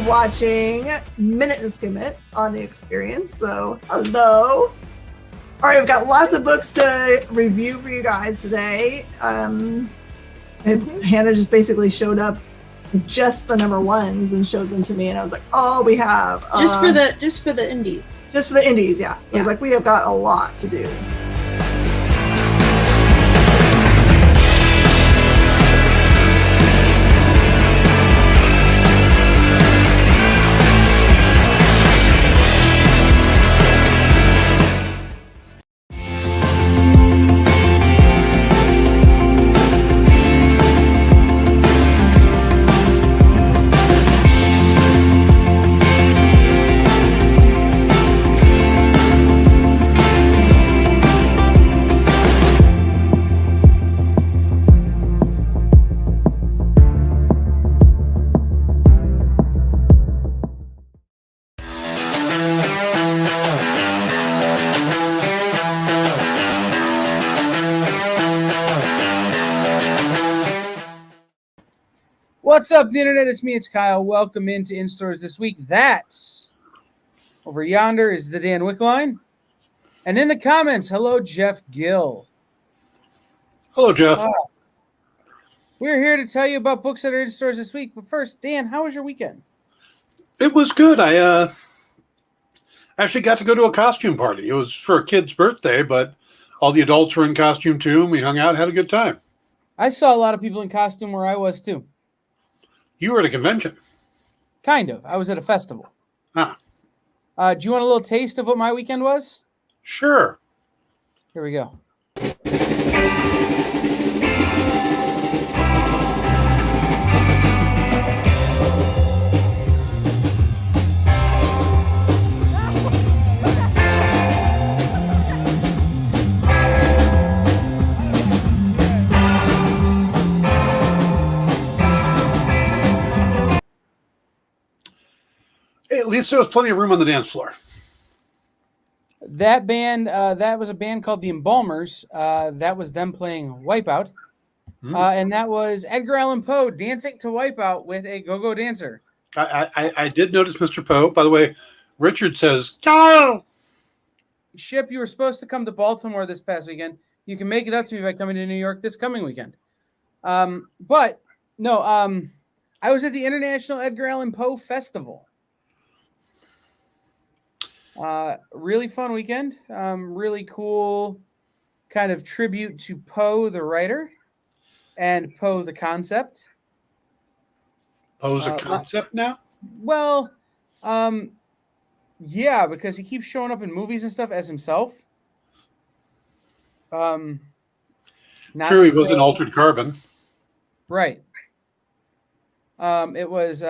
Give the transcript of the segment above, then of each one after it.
watching Minute to Skim It on the Experience. So, hello. All right, we've got lots of books to review for you guys today. And Hannah just basically showed up just the number ones and showed them to me, and I was like, "Oh, we have just for the indies." Just for the indies, yeah. I was like, we have got a lot to do. What's up, the internet? It's me, it's Kyle. Welcome into In Stores this week. That's over yonder is the Dan Wick line. And in the comments, hello, Jeff Gill. Hello, Jeff. We're here to tell you about books that are in stores this week. But first, Dan, how was your weekend? It was good. I actually got to go to a costume party. It was for a kid's birthday, but all the adults were in costume too, and we hung out and had a good time. I saw a lot of people in costume where I was too. You were at a convention. Kind of. I was at a festival. Ah. Do you want a little taste of what my weekend was? Sure. Here we go. At least there was plenty of room on the dance floor. That band, that was a band called the Embalmers. That was them playing Wipeout. And that was Edgar Allan Poe dancing to Wipeout with a go-go dancer. I did notice Mr. Poe. By the way, Richard says, Kyle! Ship, you were supposed to come to Baltimore this past weekend. You can make it up to me by coming to New York this coming weekend. But, no, I was at the International Edgar Allan Poe Festival. Really fun weekend. Really cool kind of tribute to Poe the writer and Poe the concept. Poe's a concept now? Well, yeah, because he keeps showing up in movies and stuff as himself. True, he was in Altered Carbon. Right. It was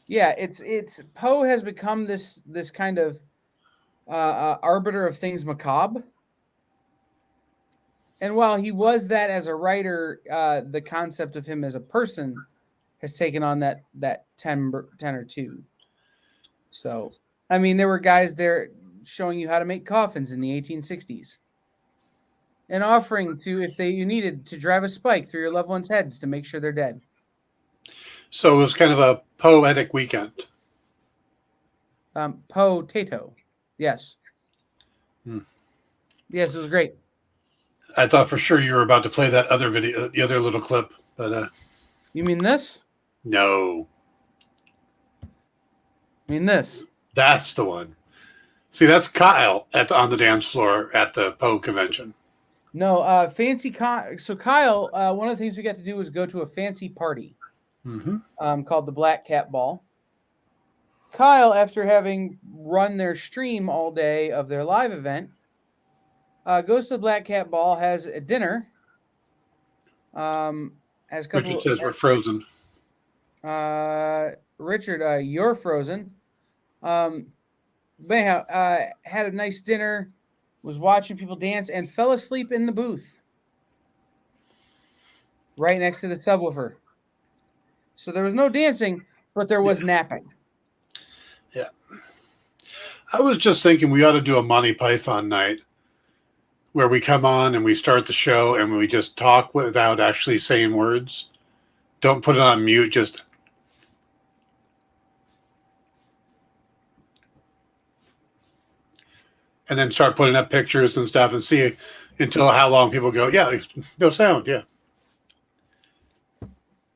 yeah, it's Poe has become this kind of arbiter of things macabre. And while he was that as a writer, the concept of him as a person has taken on that 10 or 2. So, I mean, there were guys there showing you how to make coffins in the 1860s. And offering to, if you needed, to drive a spike through your loved ones' heads to make sure they're dead. So it was kind of a poetic weekend. Potato. Yes. Yes, it was great. I thought for sure you were about to play that other video, the other little clip. But You mean this? No. I mean this. That's the one. See, that's Kyle on the dance floor at the Poe convention. No, so Kyle, one of the things we got to do was go to a fancy party called the Black Cat Ball. Kyle, after having run their stream all day of their live event, goes to the Black Cat Ball, has a dinner. Richard says we're frozen. Richard, you're frozen. But anyhow, had a nice dinner, was watching people dance, and fell asleep in the booth right next to the subwoofer. So there was no dancing, but there was napping. Yeah. I was just thinking we ought to do a Monty Python night where we come on and we start the show and we just talk without actually saying words. Don't put it on mute. Just and then start putting up pictures and stuff and see until how long people go, yeah, there's no sound, yeah.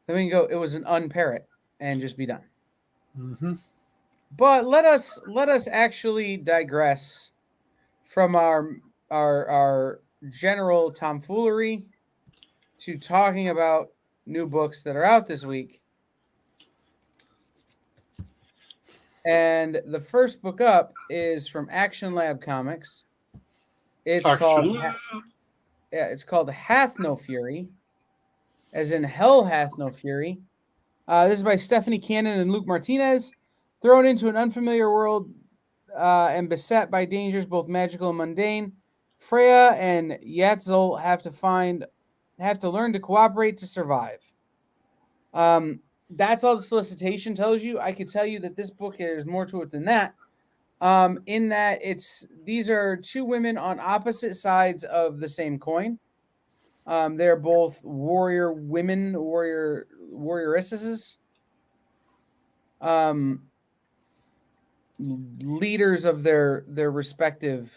Then we can go, it was an unparrot, and just be done. Mm-hmm. But let us actually digress from our general tomfoolery to talking about new books that are out this week. And the first book up is from Action Lab Comics. It's called Hath No Fury, as in Hell Hath No Fury. This is by Stephanie Cannon and Luke Martinez. Thrown into an unfamiliar world and beset by dangers both magical and mundane, Freya and Yatzil have to learn to cooperate to survive. That's all the solicitation tells you. I could tell you that this book, there's more to it than that. In that these are two women on opposite sides of the same coin. They're both warrior women, warrioresses. Leaders of their respective,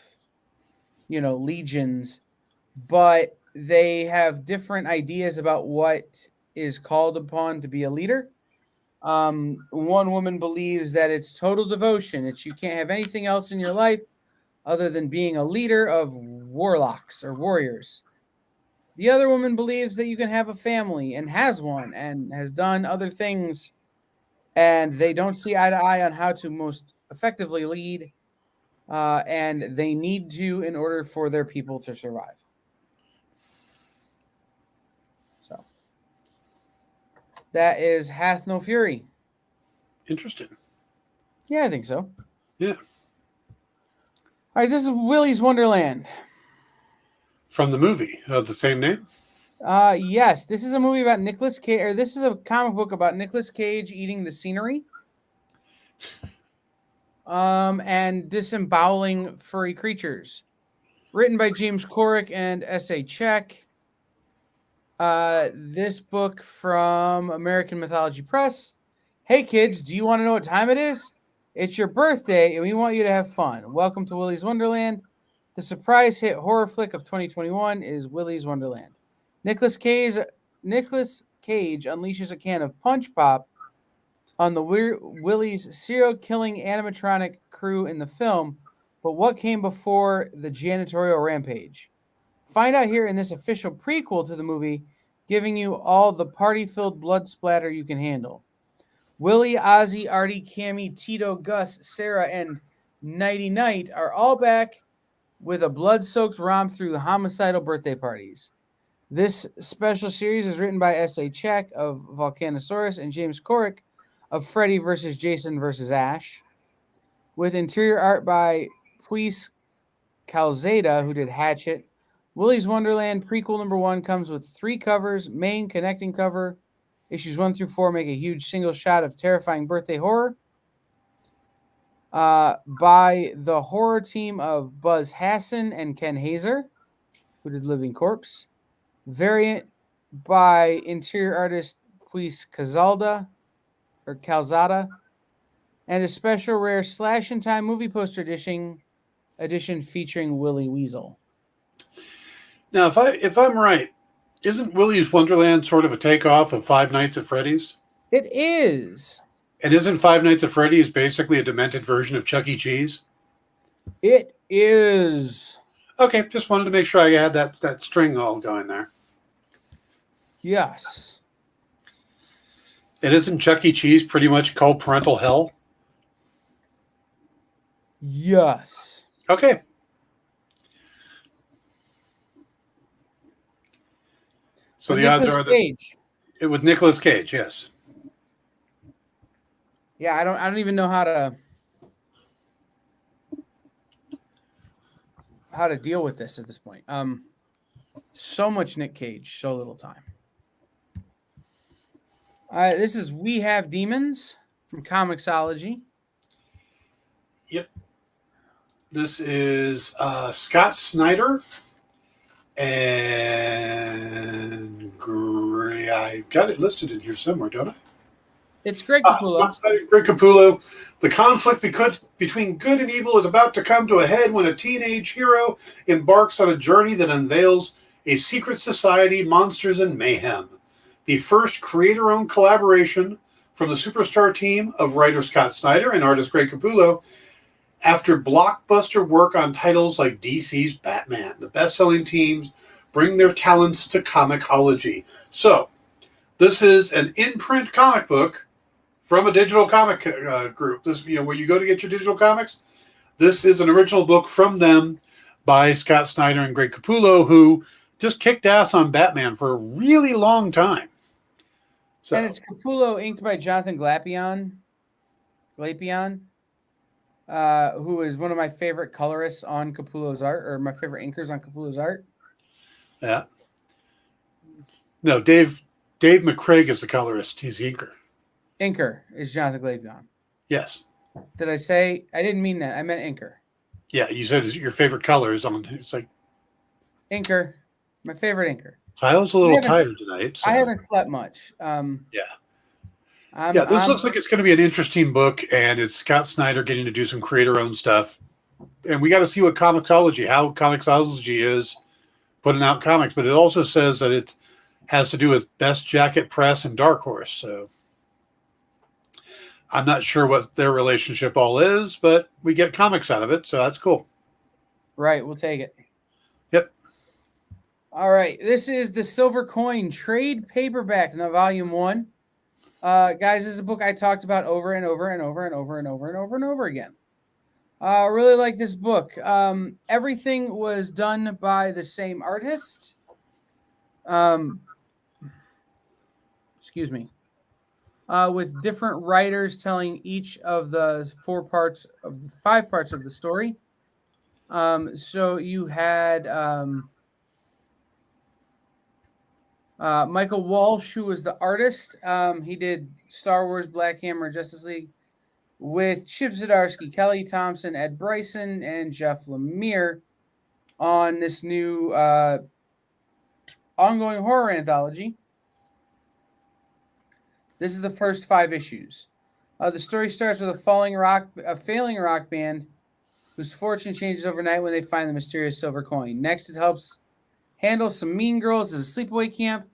legions, but they have different ideas about what is called upon to be a leader. One woman believes that it's total devotion. You can't have anything else in your life other than being a leader of warlocks or warriors. The other woman believes that you can have a family and has one and has done other things, and they don't see eye to eye on how to most effectively lead, and they need to in order for their people to survive. So that is Hath No Fury. Interesting. Yeah, I think so. Yeah. All right, this is Willy's Wonderland. From the movie of the same name? Yes, this is a movie about Nicolas Cage, or this is a comic book about Nicolas Cage eating the scenery. And disemboweling furry creatures. Written by James Corrick and S.A. Check. This book from American Mythology Press. Hey kids, do you want to know what time it is? It's your birthday and we want you to have fun. Welcome to Willy's Wonderland. The surprise hit horror flick of 2021 is Willy's Wonderland. Nicolas Cage unleashes a can of Punch Pop on the Willy's serial-killing animatronic crew in the film, but what came before the janitorial rampage? Find out here in this official prequel to the movie, giving you all the party-filled blood splatter you can handle. Willy, Ozzy, Artie, Cammy, Tito, Gus, Sarah, and Nighty Night are all back with a blood-soaked romp through the homicidal birthday parties. This special series is written by S.A. Check of Volcanosaurus and James Corrick of Freddy vs. Jason vs. Ash, with interior art by Puis Calzada, who did Hatchet. Willy's Wonderland prequel number 1 comes with 3 covers, main connecting cover. Issues 1 through 4 make a huge single shot of terrifying birthday horror. By the horror team of Buzz Hassan and Ken Hazer, who did Living Corpse. Variant by interior artist Puis Calzada, and a special rare Slash in Time movie poster edition featuring Willy Weasel. Now, if I'm right, isn't Willy's Wonderland sort of a takeoff of Five Nights at Freddy's? It is. And isn't Five Nights at Freddy's basically a demented version of Chuck E. Cheese? It is. Okay, just wanted to make sure I had that string all going there. Yes. And isn't Chuck E. Cheese pretty much co-parental hell? Yes. Okay. So the odds are that with Nicolas Cage, yes. Yeah, I don't even know how to deal with this at this point. So much Nick Cage, so little time. This is We Have Demons from Comixology. Yep. This is Scott Snyder and Gray. I got it listed in here somewhere, don't I? It's Greg Capullo. Greg Capullo. The conflict between good and evil is about to come to a head when a teenage hero embarks on a journey that unveils a secret society, monsters, and mayhem. The first creator-owned collaboration from the superstar team of writer Scott Snyder and artist Greg Capullo after blockbuster work on titles like DC's Batman. The best-selling teams bring their talents to comicsology. So, this is an in-print comic book from a digital comic group. This, where you go to get your digital comics. This is an original book from them by Scott Snyder and Greg Capullo, who just kicked ass on Batman for a really long time. So, And it's Capullo inked by Jonathan Glapion, who is one of my favorite colorists on Capullo's art, or my favorite inkers on Capullo's art. Yeah. No, Dave McCraig is the colorist. He's the inker. Inker is Jonathan Glapion. Yes. Did I say? I didn't mean that. I meant inker. Yeah, you said your favorite color is on. It's like Inker, my favorite inker. Kyle's a little tired tonight. So. I haven't slept much. This looks like it's going to be an interesting book, and it's Scott Snyder getting to do some creator-owned stuff. And we got to see how comicsology is putting out comics. But it also says that it has to do with Best Jacket Press and Dark Horse. So I'm not sure what their relationship all is, but we get comics out of it, so that's cool. Right, we'll take it. Yep. All right, this is the Silver Coin trade paperback, now volume 1. Guys, this is a book I talked about over and over and over and over and over and over and over again. I really like this book. Everything was done by the same artist. Excuse me. With different writers telling each of the 5 parts of the story. So you had Michael Walsh, who was the artist. He did Star Wars, Black Hammer, Justice League, with Chip Zdarsky, Kelly Thompson, Ed Bryson, and Jeff Lemire on this new ongoing horror anthology. This is the first 5 issues. The story starts with a failing rock band whose fortune changes overnight when they find the mysterious silver coin. Next, it helps handle some mean girls at a sleepaway camp.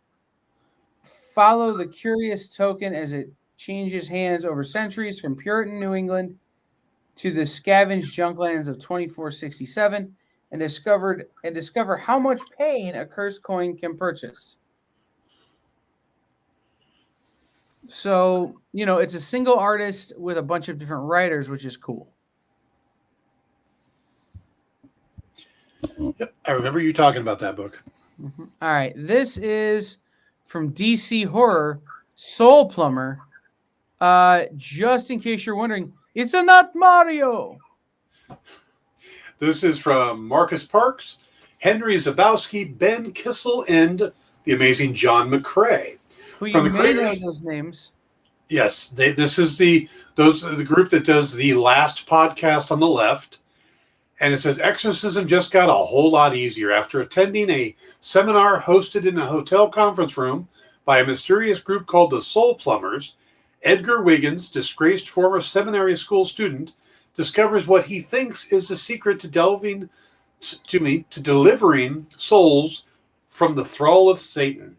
Follow the curious token as it changes hands over centuries from Puritan New England to the scavenged junklands of 2467 and discover how much pain a cursed coin can purchase. So, it's a single artist with a bunch of different writers, which is cool. Yep, I remember you talking about that book. Mm-hmm. All right, this is from DC Horror, Soul Plumber. Just in case you're wondering, it's not Mario. This is from Marcus Parks, Henry Zabowski, Ben Kissel, and the amazing John McCrae. Who you may know those names. Yes, this is the group that does the last podcast on the left. And it says, exorcism just got a whole lot easier after attending a seminar hosted in a hotel conference room by a mysterious group called the Soul Plumbers. Edgar Wiggins, disgraced former seminary school student, discovers what he thinks is the secret to delivering souls from the thrall of Satan.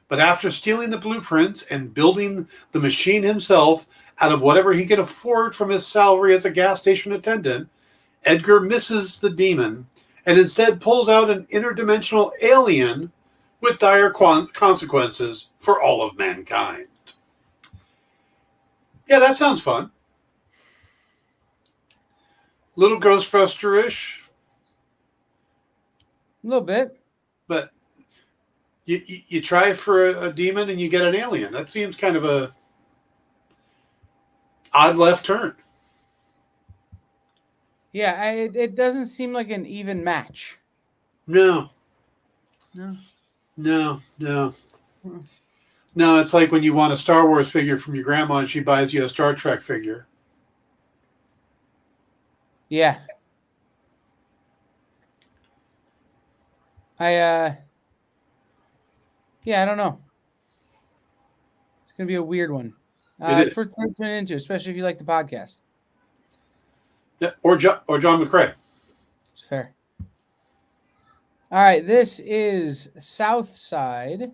But after stealing the blueprints and building the machine himself out of whatever he can afford from his salary as a gas station attendant, Edgar misses the demon and instead pulls out an interdimensional alien with dire consequences for all of mankind. Yeah, that sounds fun. Little Ghostbuster-ish. A little bit. But you try for a demon and you get an alien. That seems kind of a odd left turn. Yeah, it doesn't seem like an even match. No, it's like when you want a Star Wars figure from your grandma and she buys you a Star Trek figure. Yeah. I don't know. It's going to be a weird one. It It's is. worth tuning into, especially if you like the podcast. Yeah, or John McCrae. It's fair. All right, this is South Side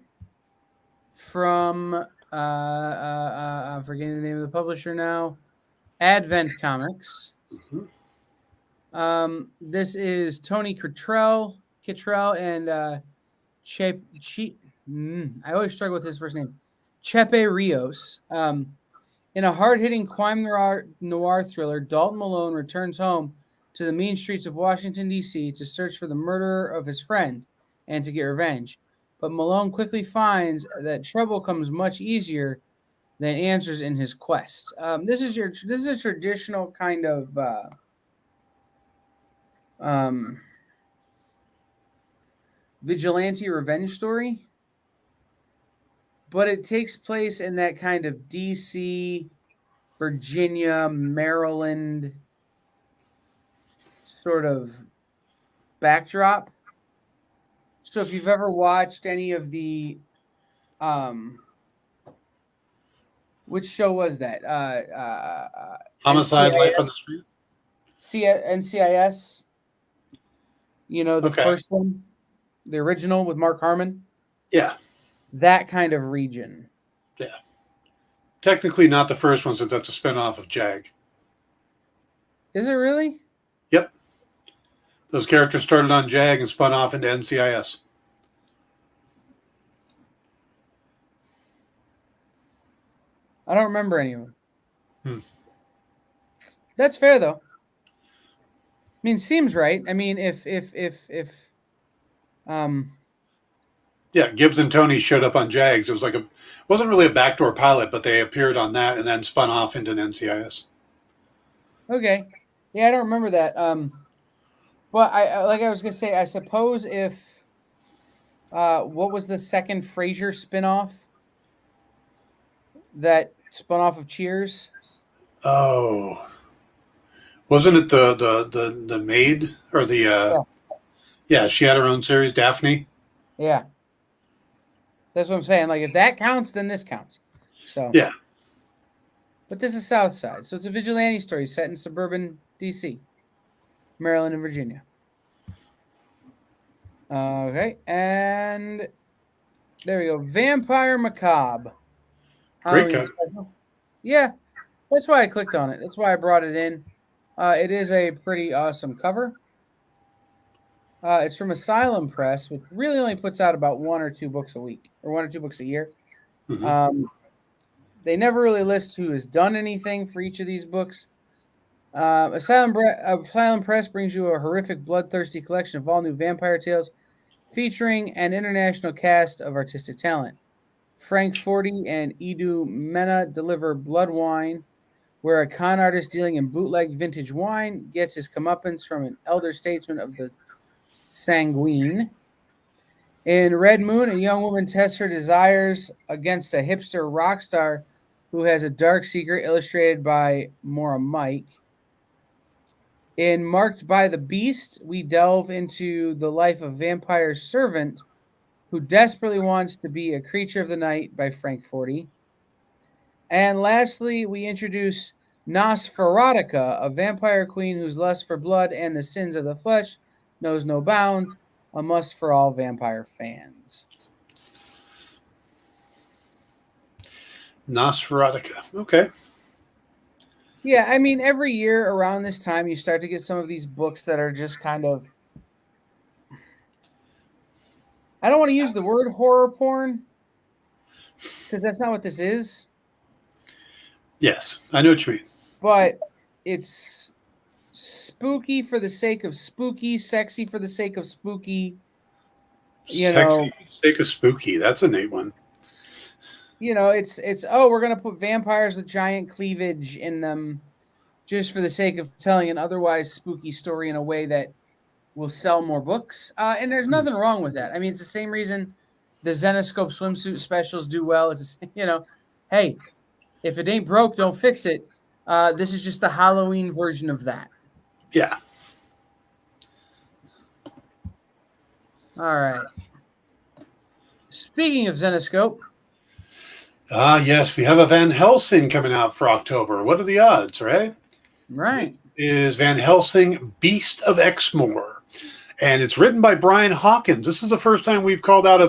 from I'm forgetting the name of the publisher now. Advent Comics. Mhm. This is Tony Kittrell and I always struggle with his first name. Chepe Rios. In a hard-hitting crime noir thriller, Dalton Malone returns home to the mean streets of Washington, D.C. to search for the murderer of his friend and to get revenge. But Malone quickly finds that trouble comes much easier than answers in his quest. This is a traditional kind of vigilante revenge story, but it takes place in that kind of DC, Virginia, Maryland sort of backdrop. So if you've ever watched any of the which show was that? Homicide, NCIS, Life on the Street. NCIS. You know, the Okay. first one, the original with Mark Harmon. Yeah. That kind of region. Yeah. Technically not the first one since that's a spinoff of Jag. Is it really? Yep. Those characters started on Jag and spun off into NCIS. I don't remember any of them. Hmm. That's fair though. I mean, seems right. I mean, if Yeah, Gibbs and Tony showed up on Jags. It was like wasn't really a backdoor pilot, but they appeared on that and then spun off into an NCIS. Okay. Yeah, I don't remember that. But I was gonna say, I suppose if what was the second Frasier spinoff that spun off of Cheers? Oh, wasn't it the maid or the? Yeah, she had her own series, Daphne. Yeah, that's what I'm saying. Like, if that counts, then this counts. So Yeah. But this is South Side, so it's a vigilante story set in suburban DC, Maryland, and Virginia. Okay, and there we go. Vampire Macabre. Great Halloween cover. special. Yeah, that's why I clicked on it. That's why I brought it in. It is a pretty awesome cover. It's from Asylum Press, which really only puts out about 1 or 2 books a week, or 1 or 2 books a year. Mhm. They never really list who has done anything for each of these books. Asylum Press brings you a horrific, bloodthirsty collection of all new vampire tales featuring an international cast of artistic talent. Frank Forti and Edu Mena deliver Blood Wine, where a con artist dealing in bootleg vintage wine gets his comeuppance from an elder statesman of the Sanguine. In Red Moon, a young woman tests her desires against a hipster rock star who has a dark secret, illustrated by Maura Mike. In Marked by the Beast, we delve into the life of vampire servant who desperately wants to be a creature of the night by Frank Forti. And lastly, we introduce Nosferatica, a vampire queen whose lust for blood and the sins of the flesh knows no bounds, a must for all vampire fans. Nosferatica. Okay. Yeah, I mean, every year around this time, you start to get some of these books that are just kind of, I don't want to use the word horror porn, because that's not what this is, Yes, I know what you mean. but it's spooky for the sake of spooky, sexy for the sake of spooky. You know, Sexy for the sake of spooky. That's a neat one. you know, it's oh, we're gonna put vampires with giant cleavage in them, just for the sake of telling an otherwise spooky story in a way that will sell more books. And there's nothing wrong with that. I mean, it's the same reason the Zenoscope swimsuit specials do well. It's you know, hey, if it ain't broke, don't fix it. This is just the Halloween version of that. Yeah. All right. Speaking of Zenoscope, Ah, yes, we have a Van Helsing coming out for October. What are the odds, right? Right. Is Van Helsing Beast of Exmoor. And it's written by Brian Hawkins. This is the first time we've called out a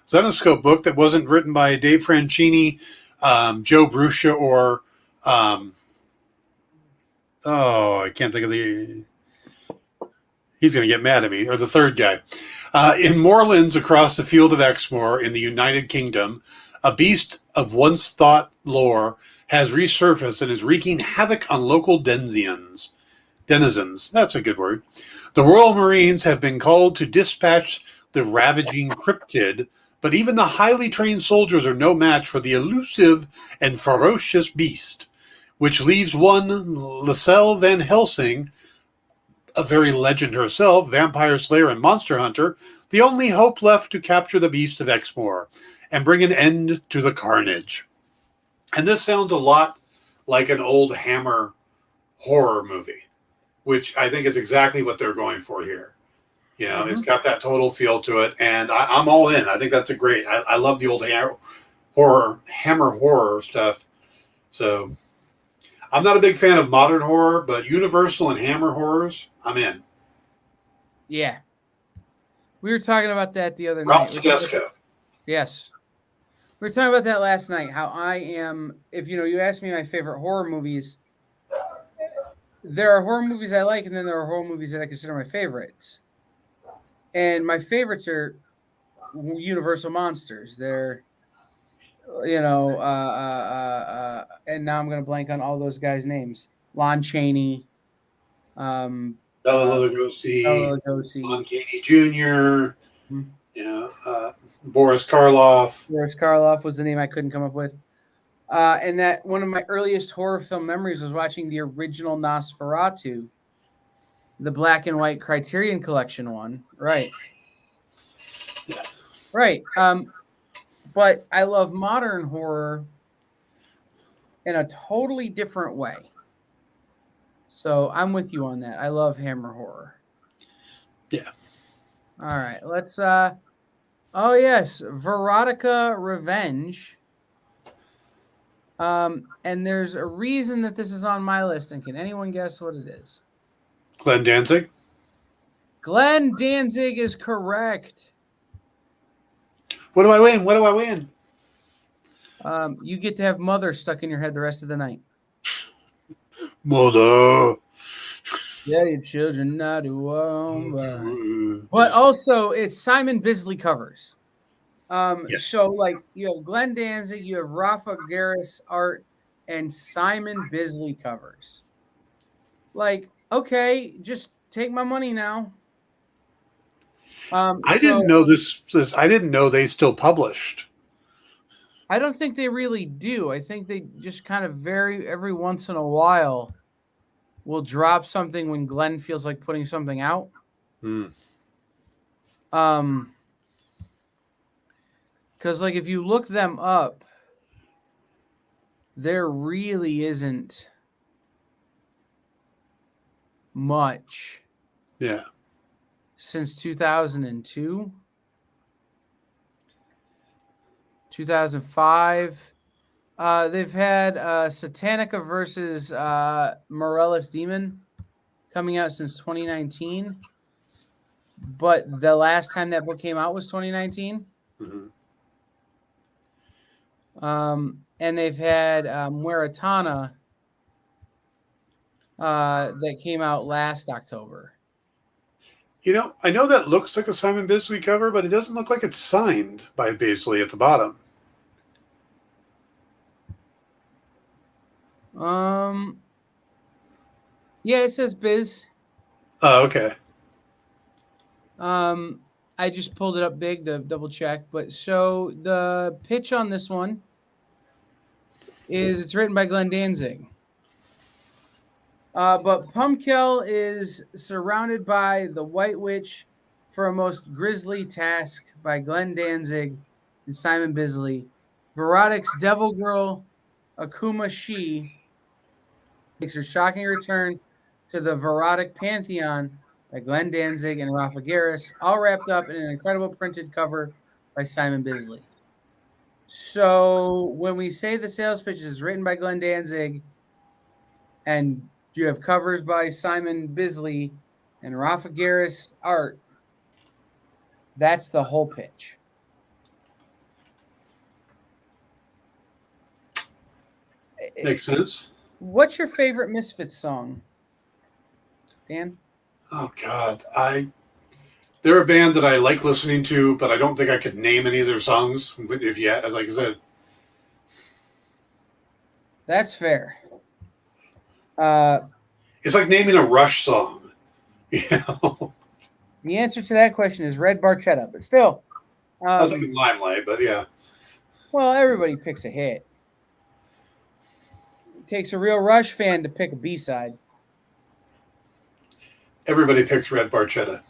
Zenoscope book that wasn't written by Dave Franchini, Joe Bruscia, or I can't think of the. He's going to get mad at me, or the third guy. In moorlands across the field of Exmoor in the United Kingdom, a beast of once thought lore has resurfaced and is wreaking havoc on local denizens. That's a good word. The Royal Marines have been called to dispatch the ravaging cryptid, but even the highly trained soldiers are no match for the elusive and ferocious beast, which leaves one Lyselle Van Helsing, a very legend herself, vampire slayer and monster hunter, the only hope left to capture the beast of Exmoor and bring an end to the carnage. And this sounds a lot like an old Hammer horror movie, which I think is exactly what they're going for here. You know, It's got that total feel to it, and I'm all in. I think that's a great. I love the old Hammer horror stuff. So I'm not a big fan of modern horror, but Universal and Hammer horrors, I'm in. Yeah. We were talking about that the other Ralph night. Tedesco. Yes. We were talking about that last night, how I am, if you ask me my favorite horror movies, there are horror movies I like, and then there are horror movies that I consider my favorites. And my favorites are Universal monsters. They're, and now I'm going to blank on all those guys' names. Lon Chaney, Bela Lugosi, Lon Chaney Jr., Boris Karloff. Boris Karloff was the name I couldn't come up with. And that one of my earliest horror film memories was watching the original Nosferatu, the black and white Criterion Collection one. Right. Yeah. Right. But I love modern horror in a totally different way. So I'm with you on that. I love Hammer horror. Yeah. All right. Let's oh yes, Veronica Revenge. And there's a reason that this is on my list, and can anyone guess what it is? Glenn Danzig? Glenn Danzig is correct. What do I win? You get to have Mother stuck in your head the rest of the night. Mother. Yeah, your children not to but also it's Simon Bisley covers. Yes. So like you have Glenn Danzig, you have Rafa Garris art, and Simon Bisley covers. Like, okay, just take my money now. I didn't know this. I didn't know they still published. I don't think they really do. I think they just kind of every once in a while will drop something when Glenn feels like putting something out. Because like if you look them up, there really isn't much. Yeah. Since 2002, 2005. They've had Satanica versus Morellus Demon coming out since 2019. But the last time that book came out was 2019. And they've had Mueratana that came out last October. You know, I know that looks like a Simon Bisley cover, but it doesn't look like it's signed by Bisley at the bottom. Yeah, it says Biz. Oh, okay. I just pulled it up big to double check. But so the pitch on this one is it's written by Glenn Danzig. But Pumpkel is surrounded by the White Witch for a most grisly task by Glenn Danzig and Simon Bisley. Verotic's Devil Girl, Akuma She, makes her shocking return to the Verotic Pantheon by Glenn Danzig and Rafa Garris, all wrapped up in an incredible printed cover by Simon Bisley. So when we say the sales pitch is written by Glenn Danzig, and you have covers by Simon Bisley and Rafa Garris art, that's the whole pitch. Makes sense. What's your favorite Misfits song, Dan? Oh God, they're a band that I like listening to, but I don't think I could name any of their songs. If you, like I said, That's fair. it's like naming a Rush song. You know, The answer to that question is Red Barchetta, but still. I was thinking Limelight, but yeah. Well, everybody picks a hit. It takes a real Rush fan to pick a B-side. Everybody picks Red Barchetta.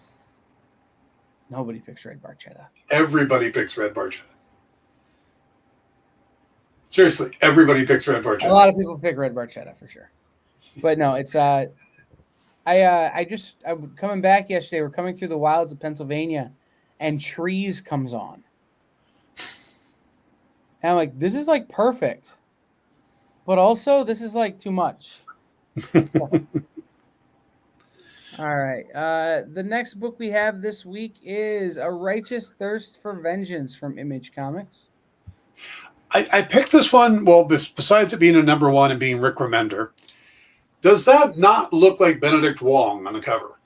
Nobody picks Red Barchetta. Everybody picks Red Barchetta. Seriously, everybody picks Red Barchetta. A lot of people pick Red Barchetta for sure. But no, it's I coming back yesterday. We're coming through the wilds of Pennsylvania, and Trees comes on. And I'm like, this is like perfect. But also this is like too much. All right. The next book we have this week is A Righteous Thirst for Vengeance from Image Comics. I picked this one, well, besides it being a number one and being Rick Remender, does that not look like Benedict Wong on the cover?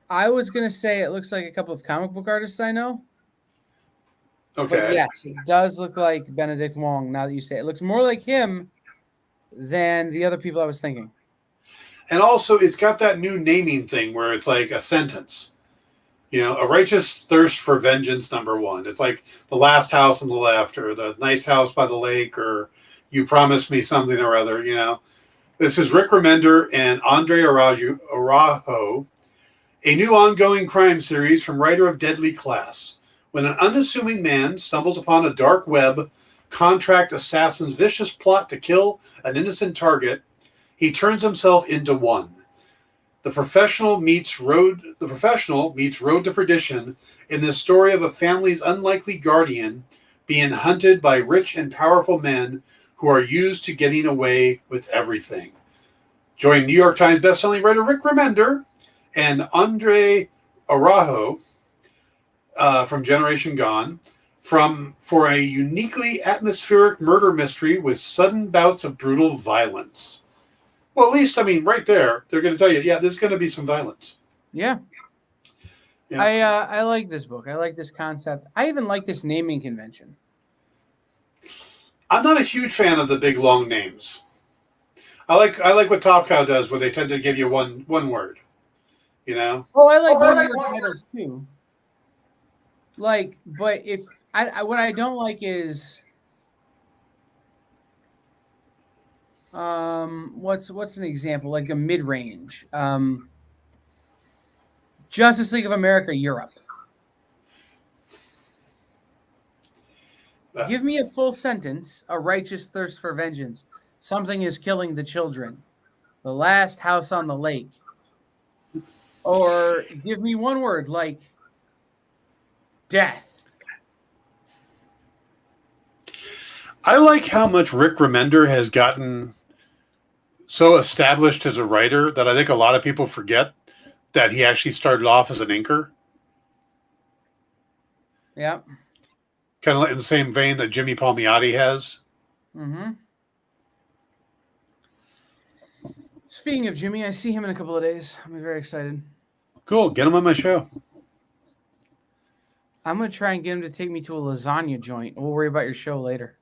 I was going to say it looks like a couple of comic book artists I know. Okay. But yes, it does look like Benedict Wong now that you say it. It looks more like him than the other people I was thinking. And also, it's got that new naming thing where it's like a sentence. You know, A Righteous Thirst for Vengeance, number one. It's like The Last House on the Left, or The Nice House by the Lake, or You Promised Me Something or Other, you know. This is Rick Remender and Andre Araujo, a new ongoing crime series from writer of Deadly Class. When an unassuming man stumbles upon a dark web contract assassin's vicious plot to kill an innocent target, he turns himself into one. The professional meets road to perdition in this story of a family's unlikely guardian being hunted by rich and powerful men who are used to getting away with everything. Join New York Times bestselling writer Rick Remender and Andre Araujo from Generation Gone for a uniquely atmospheric murder mystery with sudden bouts of brutal violence. Well, at least, I mean, right there, they're going to tell you, yeah, there's going to be some violence. Yeah. Yeah. I like this book. I like this concept. I even like this naming convention. I'm not a huge fan of the big, long names. I like what Top Cow does, where they tend to give you one word, you know? Oh, I like one-word titles too. Like, but if I what I don't like is what's an example, like a mid-range, Justice League of America Europe. Give me a full sentence: A righteous thirst for vengeance, something is killing the children, The Last House on the Lake. Or give me one word like death. I like how much Rick Remender has gotten so established as a writer that I think a lot of people forget that he actually started off as an inker. Yeah. Kind of like in the same vein that Jimmy Palmiotti has. Mm-hmm. Speaking of Jimmy, I see him in a couple of days. I'm very excited. Cool. Get him on my show. I'm going to try and get him to take me to a lasagna joint. We'll worry about your show later.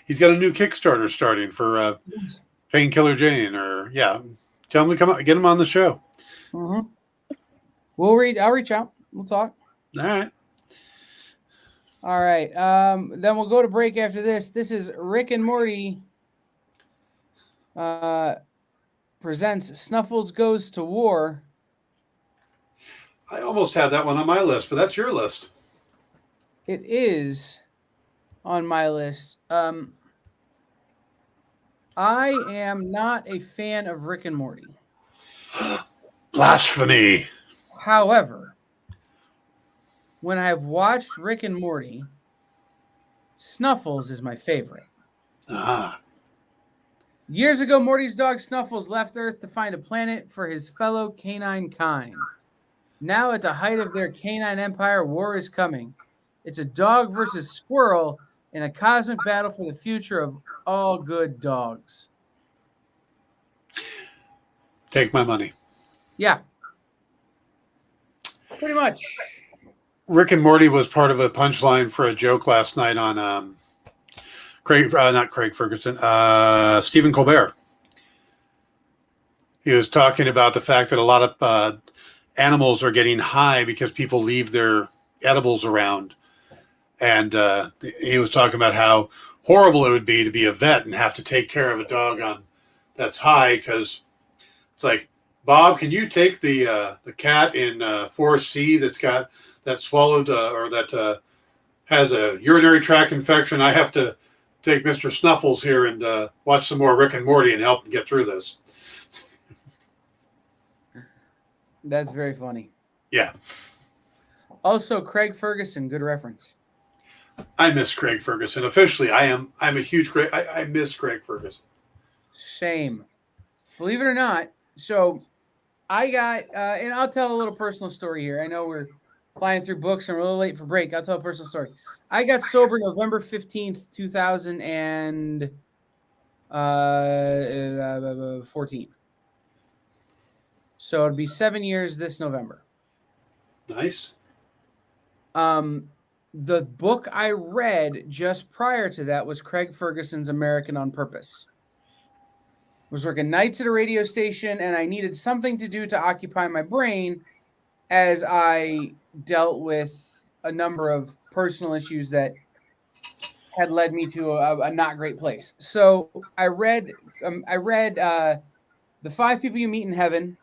He's got a new Kickstarter starting for Painkiller Jane, or tell him to come out, get him on the show. Mm-hmm. I'll reach out. We'll talk. All right. Then we'll go to break after this. This is Rick and Morty presents Snuffles Goes to War. I almost had that one on my list, but that's your list. It is on my list. I am not a fan of Rick and Morty. Blasphemy. However, when I've watched Rick and Morty, Snuffles is my favorite. Ah. Years ago, Morty's dog Snuffles left Earth to find a planet for his fellow canine kind. Now, at the height of their canine empire, war is coming. It's a dog versus squirrel in a cosmic battle for the future of all good dogs. Take my money. Yeah. Pretty much. Rick and Morty was part of a punchline for a joke last night on not Craig Ferguson, Stephen Colbert. He was talking about the fact that a lot of animals are getting high because people leave their edibles around. And he was talking about how horrible it would be to be a vet and have to take care of a dog that's high, because it's like, Bob, can you take the cat in Forest C that swallowed or that has a urinary tract infection? I have to take Mr. Snuffles here and watch some more Rick and Morty and help him get through this. That's very funny. Yeah. Also, Craig Ferguson, good reference. I miss Craig Ferguson. Officially, I'm a huge I miss Craig Ferguson. Shame. Believe it or not, so I got, and I'll tell a little personal story here. I know we're flying through books and we're a little late for break. I'll tell a personal story. I got sober November 15th, 2014. So it'd be 7 years this November. Nice. The book I read just prior to that was Craig Ferguson's American on Purpose. I was working nights at a radio station, and I needed something to do to occupy my brain as I dealt with a number of personal issues that had led me to a not great place. So I read The 5 People You Meet in Heaven,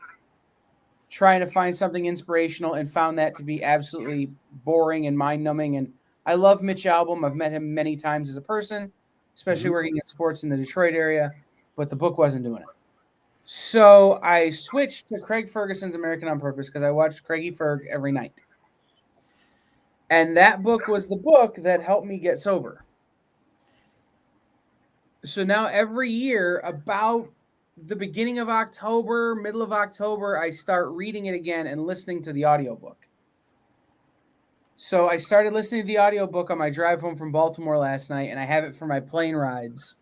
trying to find something inspirational, and found that to be absolutely boring and mind-numbing. And I love Mitch Albom. I've met him many times as a person, especially working in sports in the Detroit area, but the book wasn't doing it. So I switched to Craig Ferguson's American on Purpose because I watched Craigie Ferg every night. And that book was the book that helped me get sober. So now every year, about the beginning of October, middle of October, I start reading it again and listening to the audiobook. So I started listening to the audiobook on my drive home from Baltimore last night, and I have it for my plane rides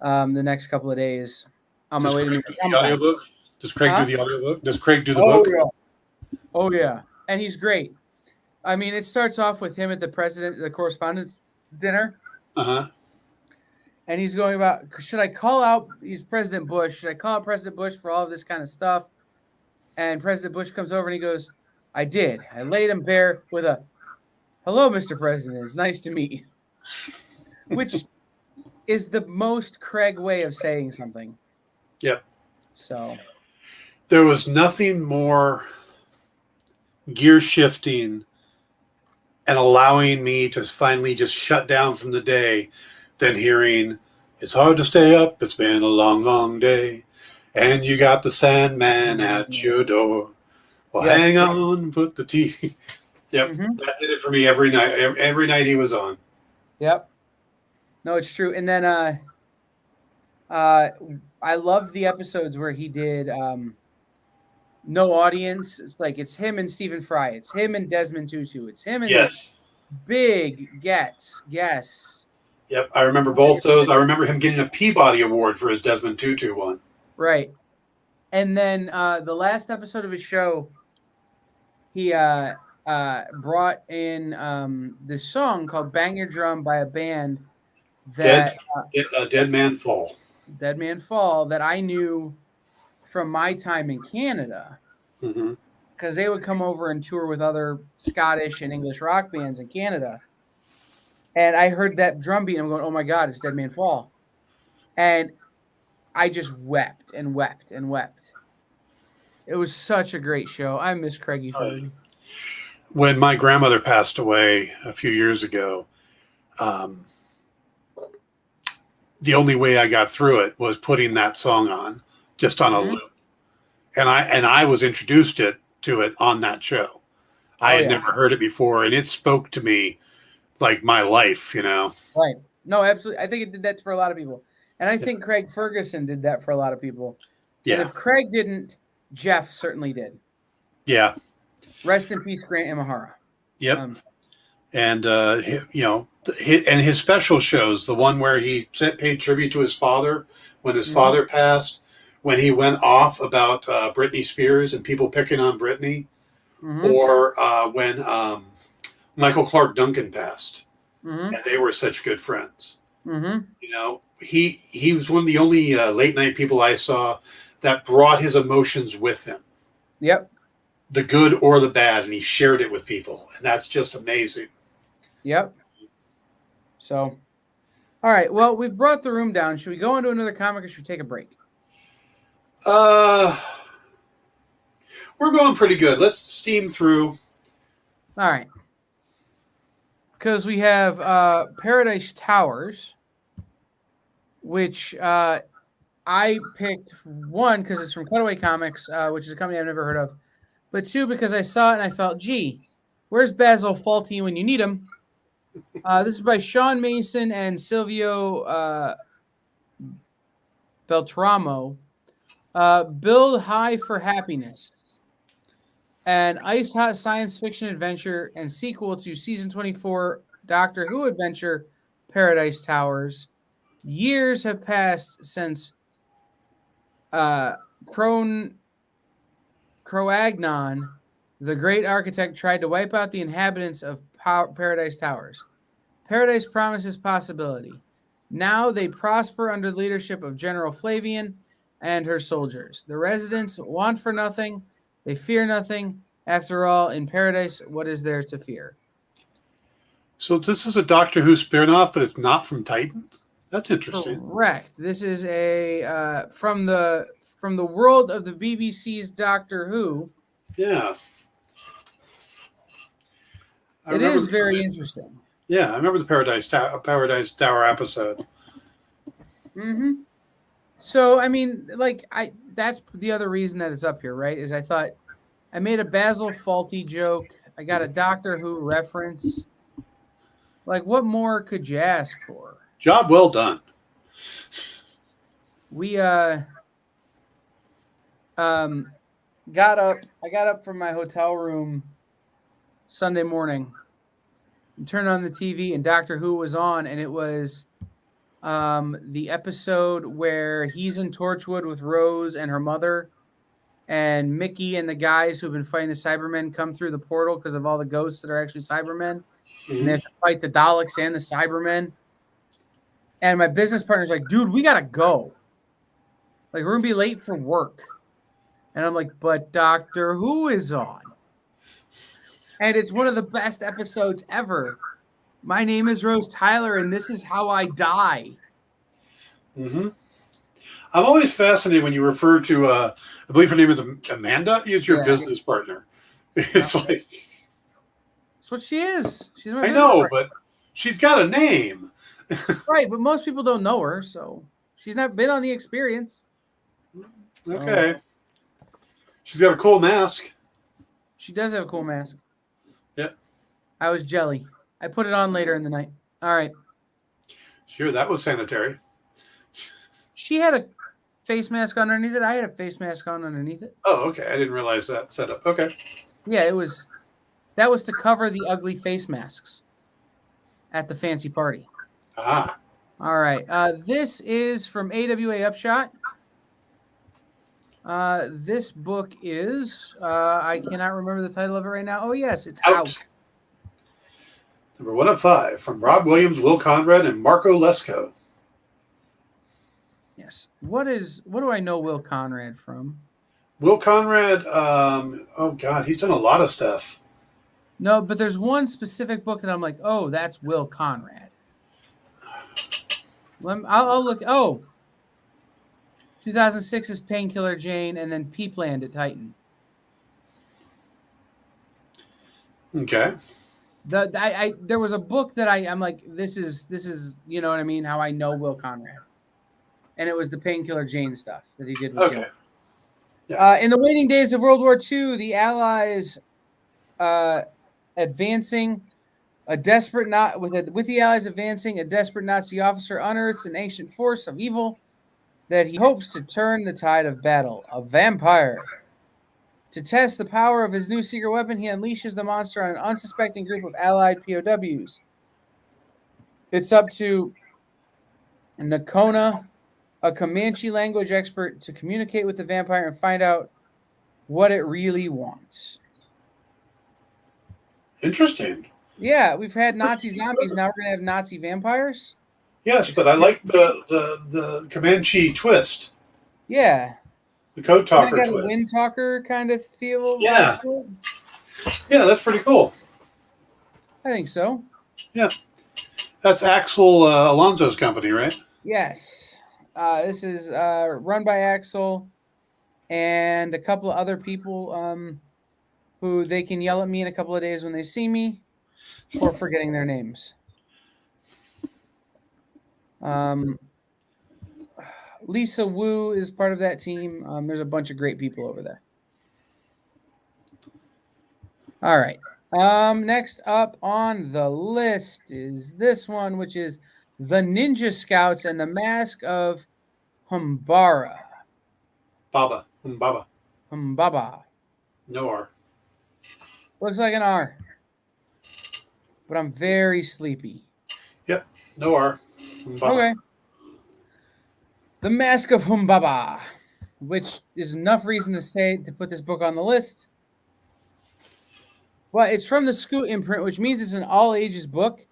the next couple of days on my way to the audiobook? Does Craig do the audiobook? Does Craig do the book? Yeah. Oh, yeah. And he's great. I mean, it starts off with him at the correspondence dinner. Uh-huh. And he's going about, should I call out, he's President Bush, should I call out President Bush for all of this kind of stuff? And President Bush comes over and he goes, I did. I laid him bare with a, hello, Mr. President, it's nice to meet you. Which is the most Craig way of saying something. Yep. So. There was nothing more gear shifting and allowing me to finally just shut down from the day than hearing, it's hard to stay up, it's been a long, long day, and you got the Sandman at your door. Well, yes. Hang on, put the tea. Yep, That did it for me every night. Every night he was on. Yep. No, it's true. And then I loved the episodes where he did no audience. It's like it's him and Stephen Fry. It's him and Desmond Tutu. It's him and yes. Big Getz. Yes. Yep, I remember both those. I remember him getting a Peabody Award for his Desmond Tutu one. Right. And then the last episode of his show, he brought in this song called Bang Your Drum by a band that... Dead Man Fall. Dead Man Fall, that I knew from my time in Canada. Because they would come over and tour with other Scottish and English rock bands in Canada. And I heard that drum beat, and I'm going, oh, my God, it's Dead Man Fall. And I just wept and wept and wept. It was such a great show. I miss Craigie Ferg. When my grandmother passed away a few years ago, the only way I got through it was putting that song on, just on a loop. And I was introduced to it on that show. I had never heard it before, and it spoke to me like my life, you know. Right. No, absolutely. I think it did that for a lot of people. And I think Craig Ferguson did that for a lot of people. Yeah. And if Craig didn't, Jeff certainly did. Yeah. Rest in peace, Grant Imahara. Yep. And you know, and his special shows, the one where he paid tribute to his father when his father passed, when he went off about Britney Spears and people picking on Britney, or when Michael Clark Duncan passed, and they were such good friends. You know, he was one of the only late night people I saw that brought his emotions with him. Yep. The good or the bad, and he shared it with people, and that's just amazing. Yep. So, all right. Well, we've brought the room down. Should we go into another comic, or should we take a break? We're going pretty good. Let's steam through. All right. Because we have Paradise Towers, which I picked, one, because it's from Cutaway Comics, which is a company I've never heard of, but two, because I saw it and I felt, gee, where's Basil Fawlty when you need him? This is by Sean Mason and Silvio Beltramo. Build High for Happiness, an ice-hot science fiction adventure and sequel to Season 24 Doctor Who adventure Paradise Towers. Years have passed since Croagnon, the great architect, tried to wipe out the inhabitants of Paradise Towers. Paradise promises possibility. Now they prosper under the leadership of General Flavian and her soldiers. The residents want for nothing. They fear nothing. After all, in Paradise, what is there to fear? So this is a Doctor Who spin-off, but it's not from Titan? That's interesting. Correct. This is a from the world of the BBC's Doctor Who. Yeah. It is very interesting. Yeah, I remember the Paradise Tower episode. So, I mean, like, that's the other reason that it's up here, right? Is I thought I made a Basil Fawlty joke. I got a Doctor Who reference. Like, what more could you ask for? Job well done. We got up. I got up from my hotel room Sunday morning and turned on the TV, and Doctor Who was on, and it was the episode where he's in Torchwood with Rose and her mother, and Mickey and the guys who've been fighting the Cybermen come through the portal because of all the ghosts that are actually Cybermen, and they have to fight the Daleks and the Cybermen. And my business partner's like, dude, we gotta go. Like, we're gonna be late for work. And I'm like, but Doctor Who is on. And it's one of the best episodes ever. My name is Rose Tyler, and this is how I die. I'm always fascinated when you refer to, I believe her name is Amanda, is your business partner. It's like... That's what she is. She's my I business know, partner. but she's got a name. Right, but most people don't know her, so she's not been on The Experience. Okay. She's got a cool mask. She does have a cool mask. Yeah. I was jelly. I put it on later in the night. All right. Sure, that was sanitary. She had a face mask underneath it. I had a face mask on underneath it. Oh, okay. I didn't realize that setup. Okay. Yeah, it was. That was to cover the ugly face masks at the fancy party. Ah. All right. This is from AWA Upshot. This book is, I cannot remember the title of it right now. Oh, yes, it's Out. Number 1 of 5 from Rob Williams, Will Conrad, and Marco Lesko. Yes. What do I know Will Conrad from? Will Conrad, oh, God, he's done a lot of stuff. No, but there's one specific book that I'm like, oh, that's Will Conrad. I'll look. Oh, 2006 is Painkiller Jane, and then Peepland at Titan. Okay. There was a book that I'm like, this is you know what I mean, how I know Will Conrad, and it was the Painkiller Jane stuff that he did with Jane. Yeah. In the waning days of World War II, the Allies advancing with the Allies advancing, a desperate Nazi officer unearths an ancient force of evil that he hopes to turn the tide of battle. A vampire. To test the power of his new secret weapon, he unleashes the monster on an unsuspecting group of Allied POWs. It's up to Nakona, a Comanche language expert, to communicate with the vampire and find out what it really wants. Interesting. Yeah, we've had Nazi zombies. Now we're gonna have Nazi vampires. Yes, but I like the Comanche twist, Yeah, the code kind talker of got a twist. wind talker kind of feel. Yeah. Yeah, that's pretty cool. I think so. Yeah, that's Axel Alonso's company, right? Yes, this is run by Axel and a couple of other people who they can yell at me in a couple of days when they see me for forgetting their names. Lisa Wu is part of that team. There's a bunch of great people over there. All right. Next up on the list is this one, which is The Ninja Scouts and the Mask of Humbaba. Baba. Humbaba. No R. Looks like an R. But I'm very sleepy. Yep, no R. Baba. Okay. The Mask of Humbaba, which is enough reason to put this book on the list. Well, it's from the Scoot imprint, which means it's an all-ages book.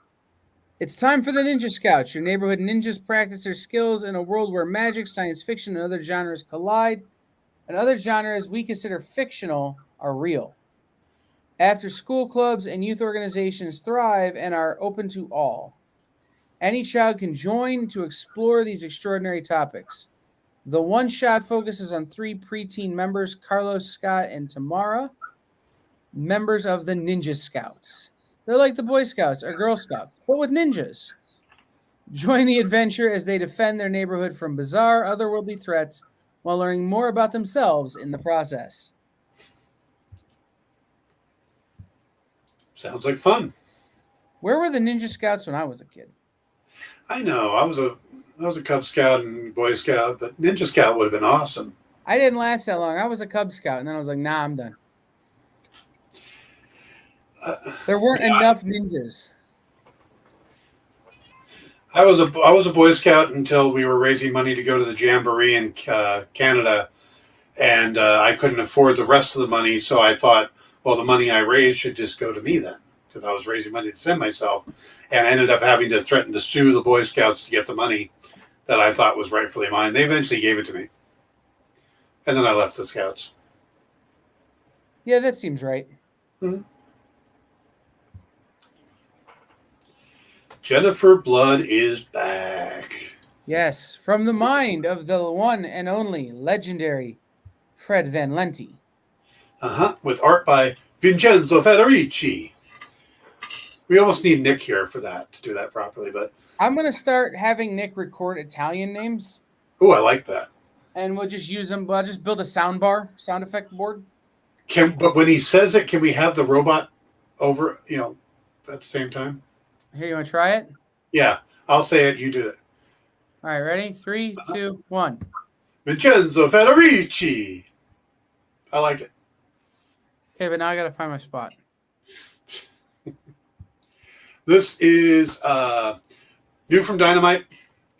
It's time for the Ninja Scouts. Your neighborhood ninjas practice their skills in a world where magic, science fiction, and other genres collide. And other genres we consider fictional are real. After school clubs and youth organizations thrive and are open to all. Any child can join to explore these extraordinary topics. The one-shot focuses on 3 preteen members, Carlos, Scott, and Tamara, members of the Ninja Scouts. They're like the Boy Scouts or Girl Scouts, but with ninjas. Join the adventure as they defend their neighborhood from bizarre, otherworldly threats while learning more about themselves in the process. Sounds like fun. Where were the Ninja Scouts when I was a kid? I know. I was a Cub Scout and Boy Scout, but Ninja Scout would have been awesome. I didn't last that long. I was a Cub Scout, and then I was like, nah, I'm done. There weren't enough ninjas. I was a Boy Scout until we were raising money to go to the Jamboree in Canada, and I couldn't afford the rest of the money, so I thought, well, the money I raised should just go to me then, because I was raising money to send myself, and I ended up having to threaten to sue the Boy Scouts to get the money that I thought was rightfully mine. They eventually gave it to me, and then I left the Scouts. Yeah, that seems right. Mm-hmm. Jennifer Blood is back. Yes, from the mind of the one and only legendary Fred Van Lente. With art by Vincenzo Federici. We almost need Nick here for that, to do that properly, but I'm going to start having Nick record Italian names. Oh, I like that. And we'll just use them. I'll just build a sound effect board. But when he says it, can we have the robot over, at the same time? Here, you want to try it? Yeah, I'll say it, you do it. All right, ready? 3, 2, 1. Vincenzo Federici. I like it. Okay, but now I got to find my spot. This is new from Dynamite,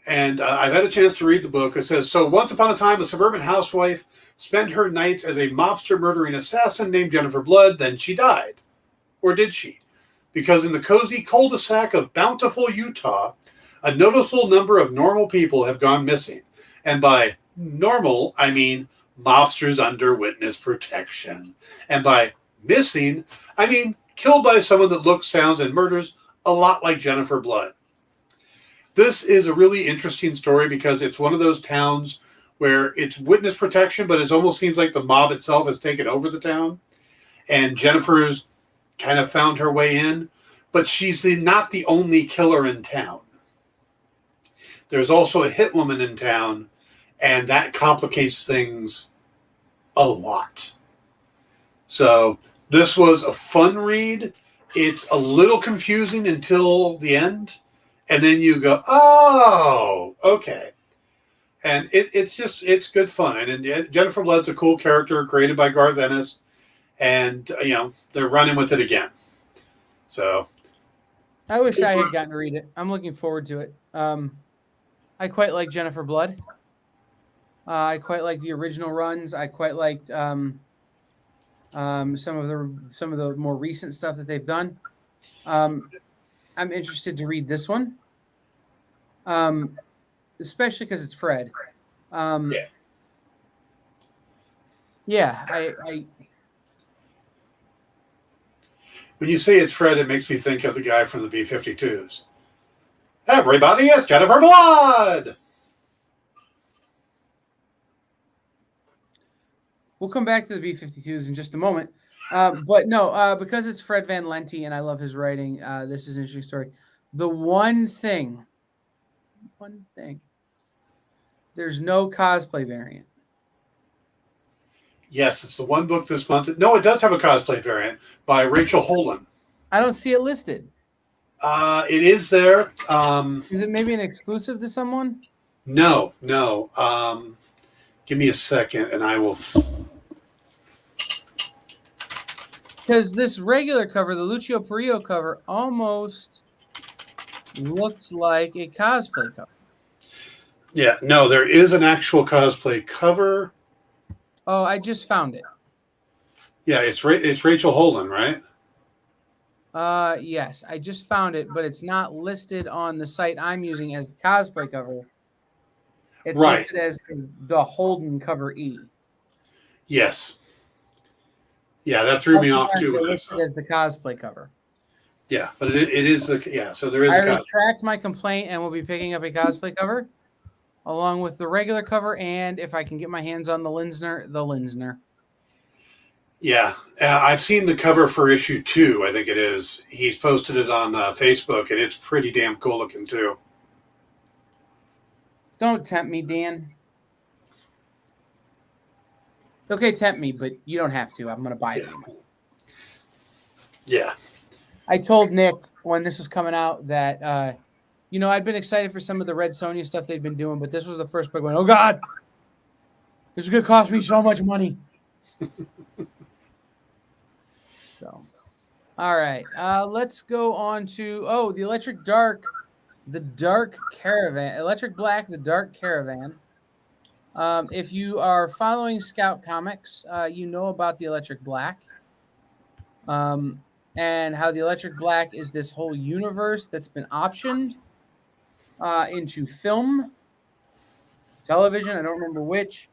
and I've had a chance to read the book. It says, so once upon a time, a suburban housewife spent her nights as a mobster murdering assassin named Jennifer Blood. Then she died. Or did she? Because in the cozy cul-de-sac of Bountiful, Utah, a noticeable number of normal people have gone missing. And by normal, I mean mobsters under witness protection. And by missing, I mean killed by someone that looks, sounds, and murders a lot like Jennifer Blood. This is a really interesting story because it's one of those towns where it's witness protection, but it almost seems like the mob itself has taken over the town. And Jennifer's kind of found her way in, but she's not the only killer in town. There's also a hit woman in town, and that complicates things a lot. So this was a fun read, it's a little confusing until the end, and then you go, oh, okay. And it's good fun. And Jennifer Blood's a cool character created by Garth Ennis, and they're running with it again. So I wish I had gotten to read it. I'm looking forward to it. I quite like Jennifer Blood. I quite like the original runs. I quite liked some of the more recent stuff that they've done. I'm interested to read this one, especially because it's Fred. I when you say it's Fred, it makes me think of the guy from the B-52s. Everybody is Jennifer Blood! We'll come back to the B-52s in just a moment. But no, because it's Fred Van Lente and I love his writing, this is an interesting story. The one thing, there's no cosplay variant. Yes, it's the one book this month. No, it does have a cosplay variant by Rachel Holden. I don't see it listed. It is there. Is it maybe an exclusive to someone? No. Give me a second and I will... Because this regular cover, the Lucio Perillo cover, almost looks like a cosplay cover. Yeah, no, there is an actual cosplay cover. Oh, I just found it. Yeah, it's Rachel Holden, right? Yes, I just found it, but it's not listed on the site I'm using as the cosplay cover. It's listed as the Holden cover E. Yes. Yeah, that threw me off too. It's listed as the cosplay cover. Yeah, but it is so there is I a retract my complaint and will be picking up a cosplay cover along with the regular cover, and if I can get my hands on the Linsner. Yeah, I've seen the cover for issue 2, I think it is. He's posted it on Facebook, and it's pretty damn cool looking too. Don't tempt me, Dan. Okay, tempt me, but you don't have to. I'm going to buy it. Yeah. I told Nick when this was coming out that, I'd been excited for some of the Red Sonja stuff they've been doing, but this was the first book going, oh, God, this is going to cost me so much money. So, all right. Let's go on to, the Electric Black, the Dark Caravan. If you are following Scout Comics, you know about the Electric Black. And how the Electric Black is this whole universe that's been optioned into film, television, I don't remember which,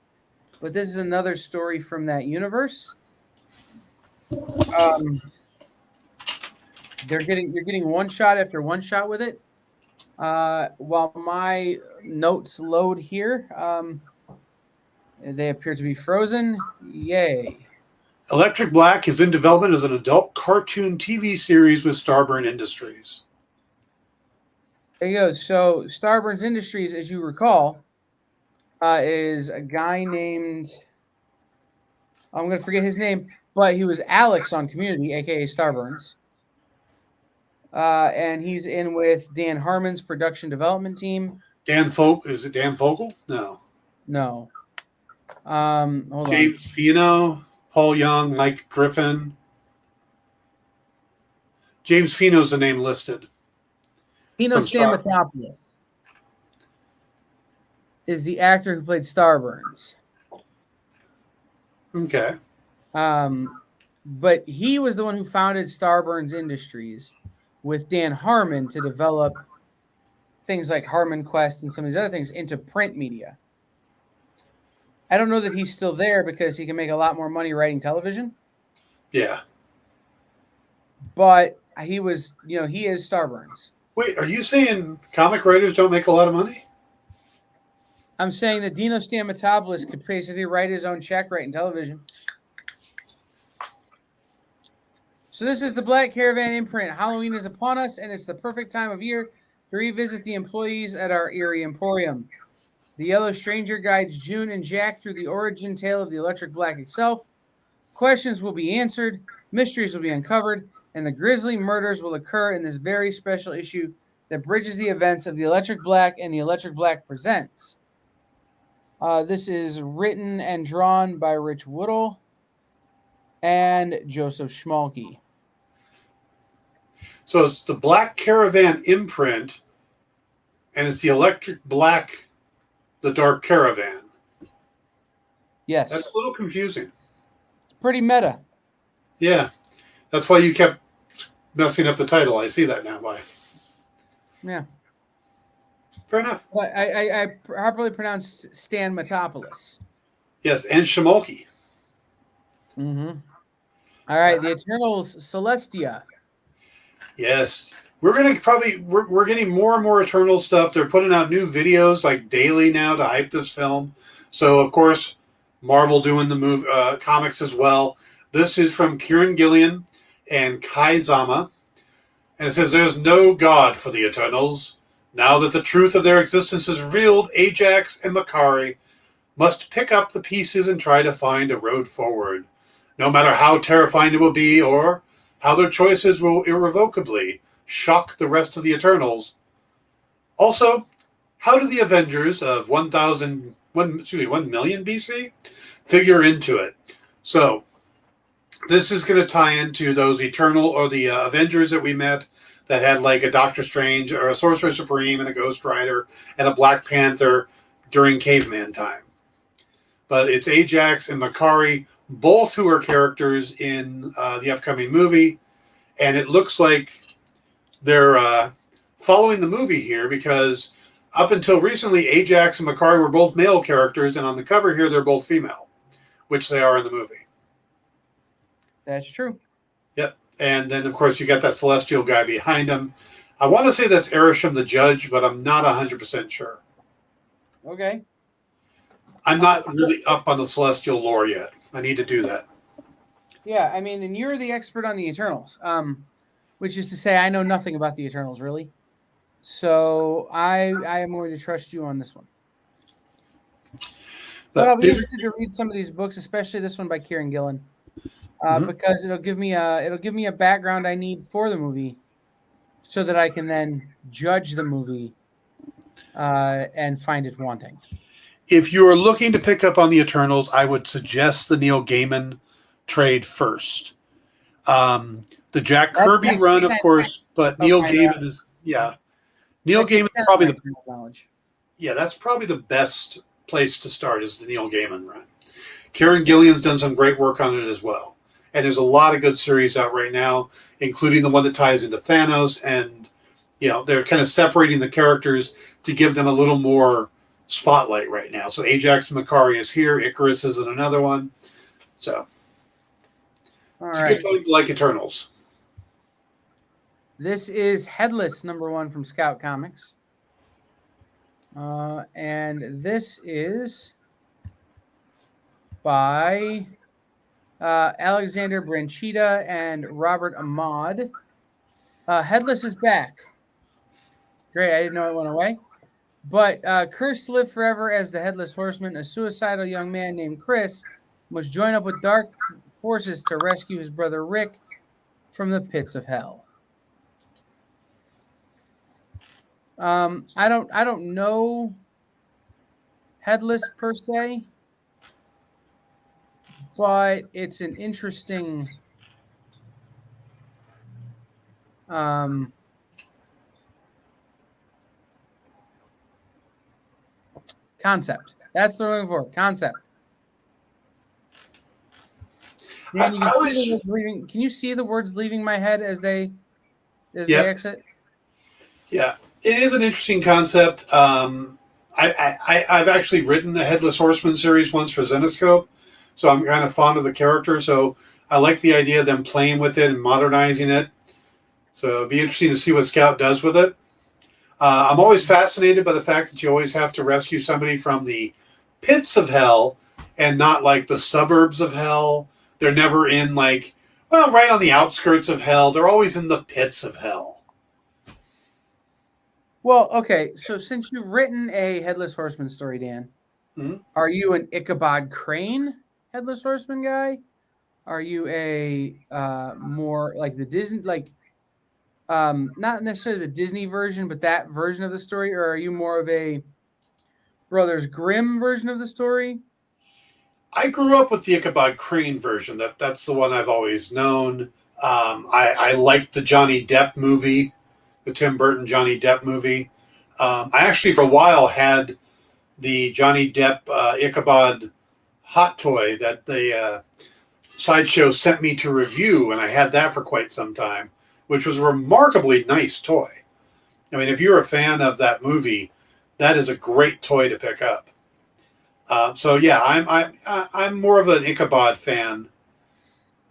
but this is another story from that universe. You're getting one shot after one shot with it. While my notes load here, they appear to be frozen. Yay. Electric Black is in development as an adult cartoon TV series with Starburn Industries. There you go. So Starburns Industries, as you recall, is a guy named, I'm going to forget his name, but he was Alex on Community, a.k.a. Starburns. And he's in with Dan Harmon's production development team. Is it Dan Fogel? No. Hold on. James Fino, Paul Young, Mike Griffin. James Fino's the name listed. Pino Stamatopoulos is the actor who played Starburns. Okay. But he was the one who founded Starburns Industries with Dan Harmon to develop things like Harmon Quest and some of these other things into print media. I don't know that he's still there because he can make a lot more money writing television. Yeah. But he was, he is Starburns. Wait, are you saying comic writers don't make a lot of money? I'm saying that Dino Stamatopoulos could basically write his own check writing television. So this is the Black Caravan imprint. Halloween is upon us, and it's the perfect time of year to revisit the employees at our Erie Emporium. The Yellow Stranger guides June and Jack through the origin tale of the Electric Black itself. Questions will be answered, mysteries will be uncovered, and the grisly murders will occur in this very special issue that bridges the events of the Electric Black and the Electric Black Presents. This is written and drawn by Rich Woodall and Joseph Schmalke. So it's the Black Caravan imprint, and it's the Electric Black, the Dark Caravan. Yes. That's a little confusing. It's pretty meta. Yeah. That's why you kept messing up the title. I see that now. Why? Yeah. Fair enough. But I properly pronounced Stan Metopoulos. Yes, and Shimolki. Mm-hmm. All right, the Eternals Celestia. Yes. We're gonna we're getting more and more Eternal stuff. They're putting out new videos like daily now to hype this film. So of course, Marvel doing the comics as well. This is from Kieran Gillian and Kai Zama. And it says, there's no God for the Eternals. Now that the truth of their existence is revealed, Ajax and Makari must pick up the pieces and try to find a road forward. No matter how terrifying it will be or how their choices will irrevocably shock the rest of the Eternals. Also, how do the Avengers of 1 million BC figure into it? So, this is going to tie into those Eternal or the Avengers that we met that had like a Doctor Strange or a Sorcerer Supreme and a Ghost Rider and a Black Panther during caveman time. But it's Ajax and Makari, both who are characters in the upcoming movie. And it looks like they're following the movie here because up until recently, Ajax and Makari were both male characters. And on the cover here, they're both female, which they are in the movie. That's true. Yep. And then, of course, you got that Celestial guy behind him. I want to say that's Erisham the Judge, but I'm not 100% sure. Okay. I'm not really up on the Celestial lore yet. I need to do that. Yeah, I mean, and you're the expert on the Eternals, which is to say I know nothing about the Eternals, really. So I am going to trust you on this one. But I'll be interested to read some of these books, especially this one by Kieran Gillen. Because it'll give me a background I need for the movie, so that I can then judge the movie and find it wanting. If you are looking to pick up on the Eternals, I would suggest the Neil Gaiman trade first. The Jack Kirby run, of course, but Neil Gaiman is Neil Gaiman is probably that's probably the best place to start is the Neil Gaiman run. Kieran Gillian's done some great work on it as well. And there's a lot of good series out right now, including the one that ties into Thanos. And, they're kind of separating the characters to give them a little more spotlight right now. So Ajax and Makari is here. Icarus is in another one. So it's a good time to like Eternals. This is Headless #1 from Scout Comics. And this is by Alexander Branchita and Robert Ahmad. Headless is back. Great, I didn't know it went away. But cursed to live forever as the Headless Horseman, a suicidal young man named Chris must join up with dark forces to rescue his brother Rick from the pits of hell. I don't know Headless per se, but it's an interesting concept. That's the word for concept. Man, can you see the words leaving my head as they exit? Yeah, it is an interesting concept. I've actually written a Headless Horseman series once for Zenescope, so I'm kind of fond of the character. So I like the idea of them playing with it and modernizing it. So it'd be interesting to see what Scout does with it. I'm always fascinated by the fact that you always have to rescue somebody from the pits of hell and not like the suburbs of hell. They're never in right on the outskirts of hell. They're always in the pits of hell. Well, okay. So since you've written a Headless Horseman story, Dan, are you an Ichabod Crane Headless Horseman guy? Are you a more like the Disney, like not necessarily the Disney version, but that version of the story, or are you more of a Brothers Grimm version of the story? I grew up with the Ichabod Crane version. That's the one I've always known. I liked the Johnny Depp movie, the Tim Burton Johnny Depp movie. I actually, for a while, had the Johnny Depp Ichabod hot toy that the Sideshow sent me to review, and I had that for quite some time, which was a remarkably nice toy. I mean, if you're a fan of that movie, that is a great toy to pick up. So yeah, I'm more of an Ichabod fan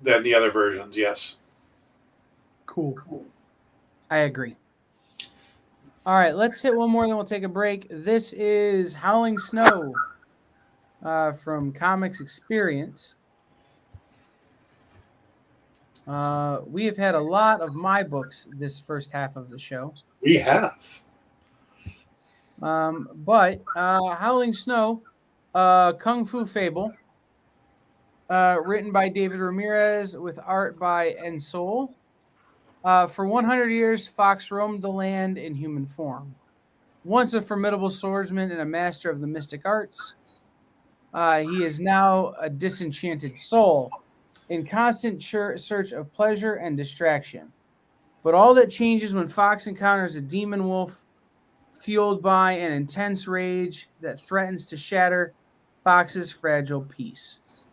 than the other versions. Yes. Cool. I agree. All right, let's hit one more, then we'll take a break. This is Howling Snow from Comics Experience. We have had a lot of my books this first half of the show. We have. But Howling Snow, Kung Fu Fable, written by David Ramirez with art by Ensol. For 100 years, Fox roamed the land in human form. Once a formidable swordsman and a master of the mystic arts, he is now a disenchanted soul in constant search of pleasure and distraction. But all that changes when Fox encounters a demon wolf fueled by an intense rage that threatens to shatter Fox's fragile peace.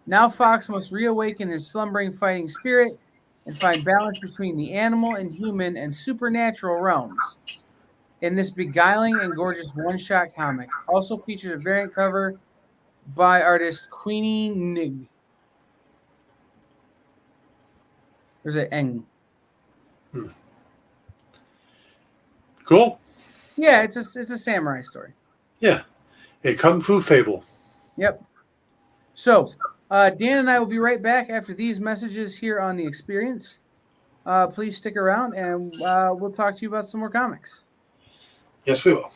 Now Fox must reawaken his slumbering fighting spirit and find balance between the animal and human and supernatural realms. In this beguiling and gorgeous one-shot comic, also features a variant cover by artist Queenie Nig. There's an Eng. Cool. Yeah, it's a samurai story. Yeah, a Kung Fu Fable. Yep. So, Dan and I will be right back after these messages here on The Experience. Please stick around, and we'll talk to you about some more comics. Yes, we will.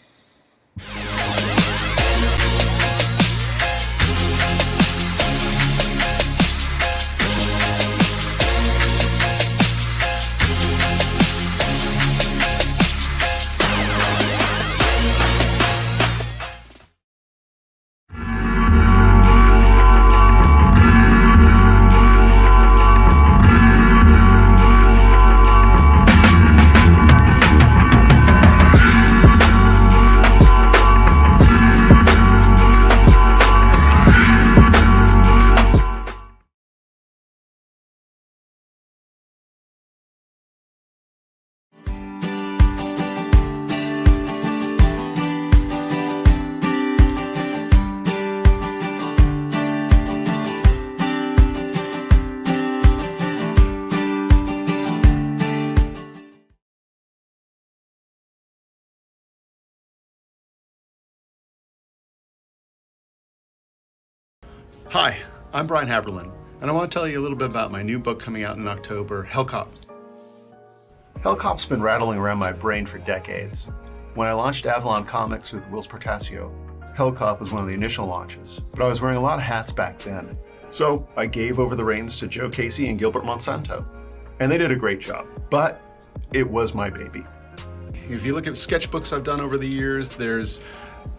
Hi, I'm Brian Haberlin, and I want to tell you a little bit about my new book coming out in October, Hellcop. Hellcop's been rattling around my brain for decades. When I launched Avalon Comics with Whilce Portacio, Hellcop was one of the initial launches, but I was wearing a lot of hats back then. So I gave over the reins to Joe Casey and Gilbert Monsanto, and they did a great job, but it was my baby. If you look at sketchbooks I've done over the years, there's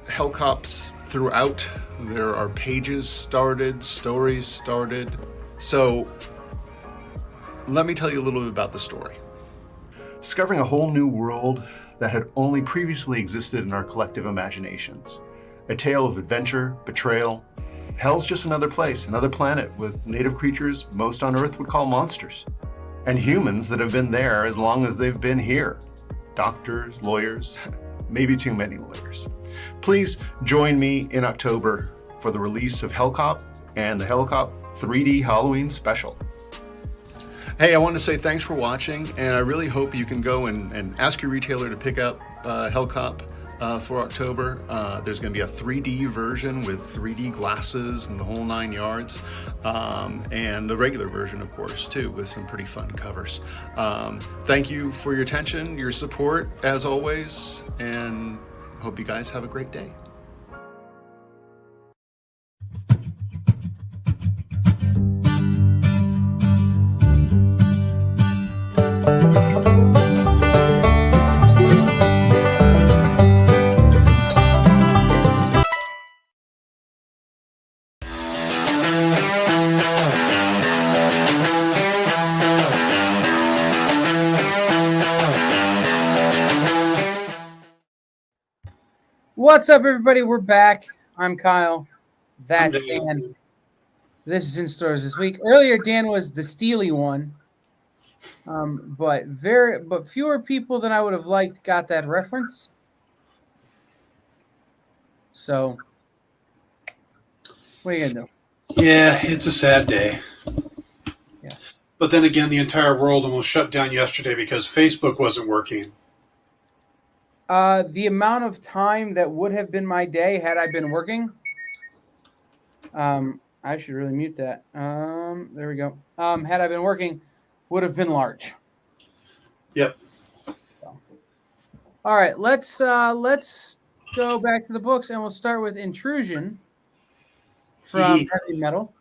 Hellcops throughout. There are pages started, stories started. So let me tell you a little bit about the story. Discovering a whole new world that had only previously existed in our collective imaginations. A tale of adventure, betrayal. Hell's just another place, another planet with native creatures most on Earth would call monsters. And humans that have been there as long as they've been here. Doctors, lawyers, maybe too many lawyers. Please join me in October for the release of Hellcop and the Hellcop 3D Halloween special. Hey, I want to say thanks for watching, and I really hope you can go and ask your retailer to pick up Hellcop for October. There's going to be a 3D version with 3D glasses and the whole 9 yards, and the regular version, of course, too, with some pretty fun covers. Thank you for your attention, your support, as always, and hope you guys have a great day. What's up, everybody? We're back. I'm Kyle. That's I'm Dave. Dan. This is in stores this week. Earlier, Dan was the Steely one, but fewer people than I would have liked got that reference. So, what are you gonna do? Yeah, it's a sad day. Yes. But then again, the entire world almost shut down yesterday because Facebook wasn't working. The amount of time that would have been my day had I been working. I should really mute that. There we go. Had I been working, would have been large. Yep. So. All right, let's go back to the books, and we'll start with Intrusion from Heavy Metal.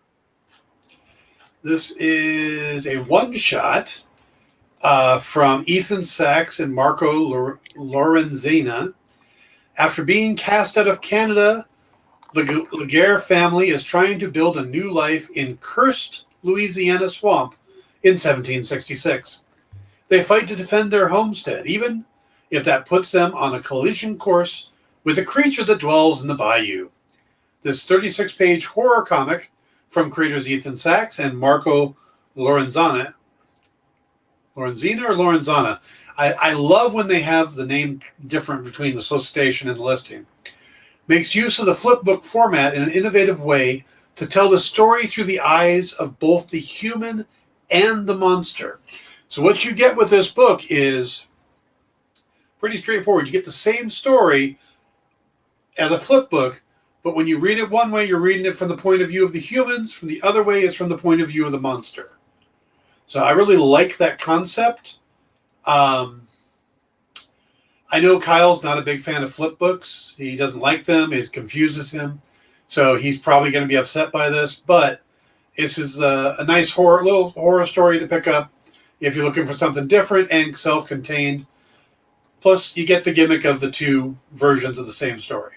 This is a one-shot from Ethan Sachs and Marco Lorenzina. After being cast out of Canada, the Laguerre family is trying to build a new life in cursed Louisiana swamp in 1766. They fight to defend their homestead, even if that puts them on a collision course with a creature that dwells in the bayou. This 36-page horror comic from creators Ethan Sachs and Marco Lorenzina. Lorenzina or Lorenzana? I love when they have the name different between the solicitation and the listing. Makes use of the flipbook format in an innovative way to tell the story through the eyes of both the human and the monster. So what you get with this book is pretty straightforward. You get the same story as a flipbook, but when you read it one way, you're reading it from the point of view of the humans. From the other way is from the point of view of the monster. So I really like that concept. I know Kyle's not a big fan of flip books. He doesn't like them. It confuses him. So he's probably going to be upset by this. But this is a nice little horror story to pick up if you're looking for something different and self-contained. Plus, you get the gimmick of the two versions of the same story.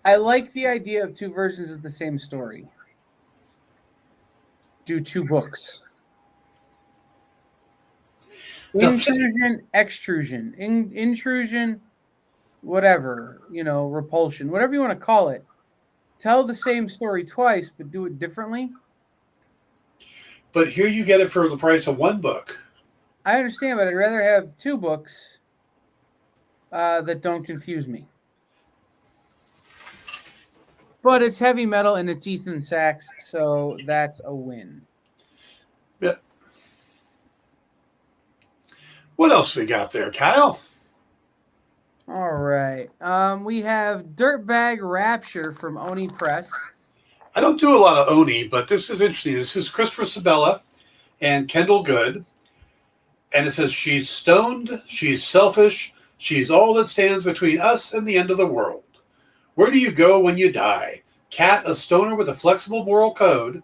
I like the idea of two versions of the same story. Do two books. Intrusion, extrusion, intrusion, whatever, repulsion, whatever you want to call it. Tell the same story twice, but do it differently. But here you get it for the price of one book. I understand, but I'd rather have two books that don't confuse me. But it's Heavy Metal and it's Ethan Sachs, so that's a win. Yeah. What else we got there, Kyle? All right. We have Dirtbag Rapture from Oni Press. I don't do a lot of Oni, but this is interesting. This is Christopher Sabella and Kendall Good. And it says, she's stoned, she's selfish, she's all that stands between us and the end of the world. Where do you go when you die? Kat, a stoner with a flexible moral code,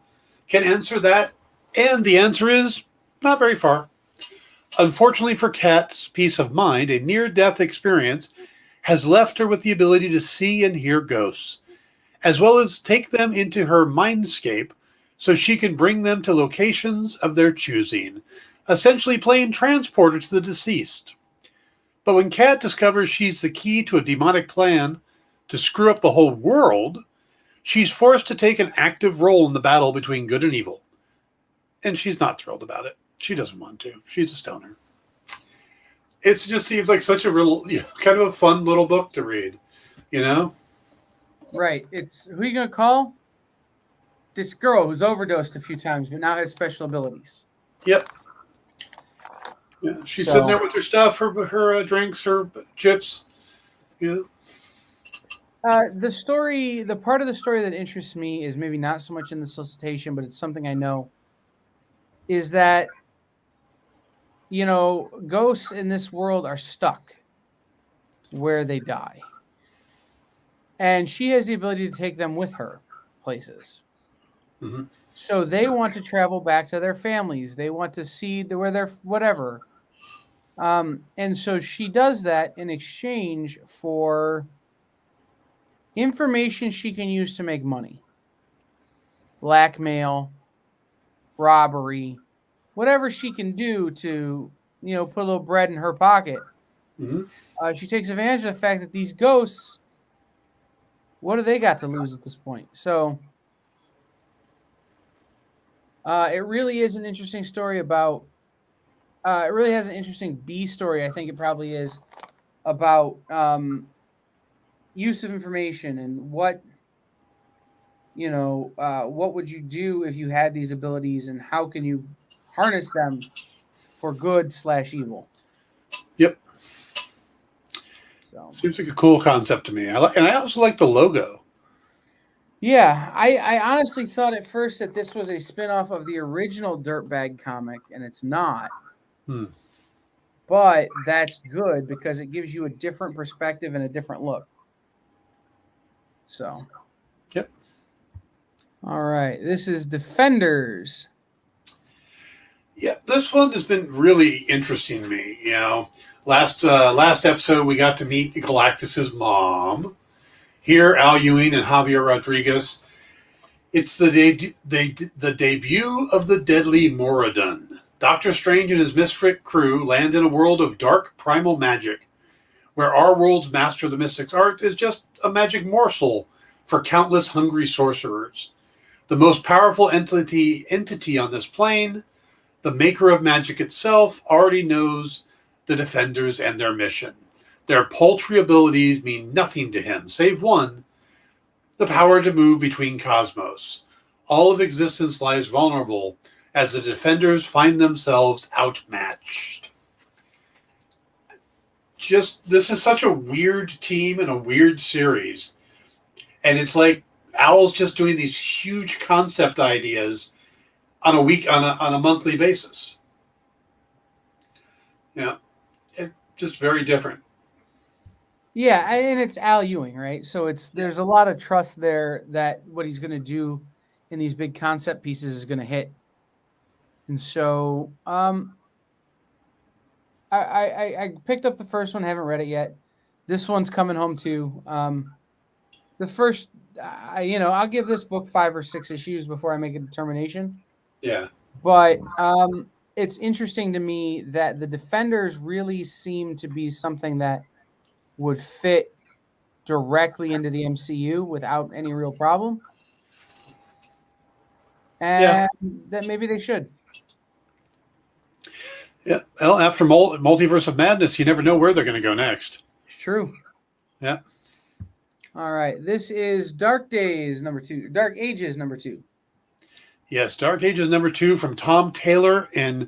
can answer that. And the answer is not very far. Unfortunately for Kat's peace of mind, a near-death experience has left her with the ability to see and hear ghosts, as well as take them into her mindscape so she can bring them to locations of their choosing, essentially playing transporter to the deceased. But when Kat discovers she's the key to a demonic plan to screw up the whole world, she's forced to take an active role in the battle between good and evil. And she's not thrilled about it. She doesn't want to. She's a stoner. It just seems like such a real, kind of a fun little book to read, Right. It's who are you gonna call? This girl who's overdosed a few times, but now has special abilities. Yep. Yeah, she's sitting there with her stuff, her drinks, her chips. The story, the part of the story that interests me is maybe not so much in the solicitation, but it's something I know. Is that ghosts in this world are stuck where they die. And she has the ability to take them with her places. Mm-hmm. So they want to travel back to their families. They want to see where they're whatever. And so she does that in exchange for information she can use to make money. Blackmail, robbery, whatever she can do to, put a little bread in her pocket Mhm. She takes advantage of the fact that these ghosts, what do they got to lose at this point? So it really is an interesting story about. It really has an interesting B story. I think it probably is about use of information and what what would you do if you had these abilities, and how can you harness them for good/evil. Yep. So Seems like a cool concept to me. And I also like the logo. yeah, I honestly thought at first that this was a spin-off of the original Dirtbag comic, and it's not. Hmm. But that's good because it gives you a different perspective and a different look. So Yep. all right, this is Defenders. Yeah, this one has been really interesting to me. You know, last episode we got to meet Galactus's mom. Here, Al Ewing and Javier Rodriguez. It's the debut of the Deadly Moradun. Doctor Strange and his misfit crew land in a world of dark primal magic, where our world's master of the mystic art is just a magic morsel for countless hungry sorcerers. The most powerful entity on this plane, the maker of magic itself, already knows the Defenders and their mission. Their paltry abilities mean nothing to him, save one, the power to move between cosmos. All of existence lies vulnerable as the Defenders find themselves outmatched. This is such a weird team and a weird series. And it's like Owl's just doing these huge concept ideas on a monthly basis. Yeah, it's just very different. Yeah, and it's Al Ewing, right? So there's a lot of trust there that what he's going to do in these big concept pieces is going to hit. And so I picked up the first one, haven't read it yet. This one's coming home too. The first, I'll give this book 5 or 6 issues before I make a determination. Yeah. But it's interesting to me that the Defenders really seem to be something that would fit directly into the MCU without any real problem. And that maybe they should. Yeah. Well, after Multiverse of Madness, you never know where they're going to go next. It's true. Yeah. All right. This is Dark Ages number 2. Yes, Dark Ages number 2 from Tom Taylor and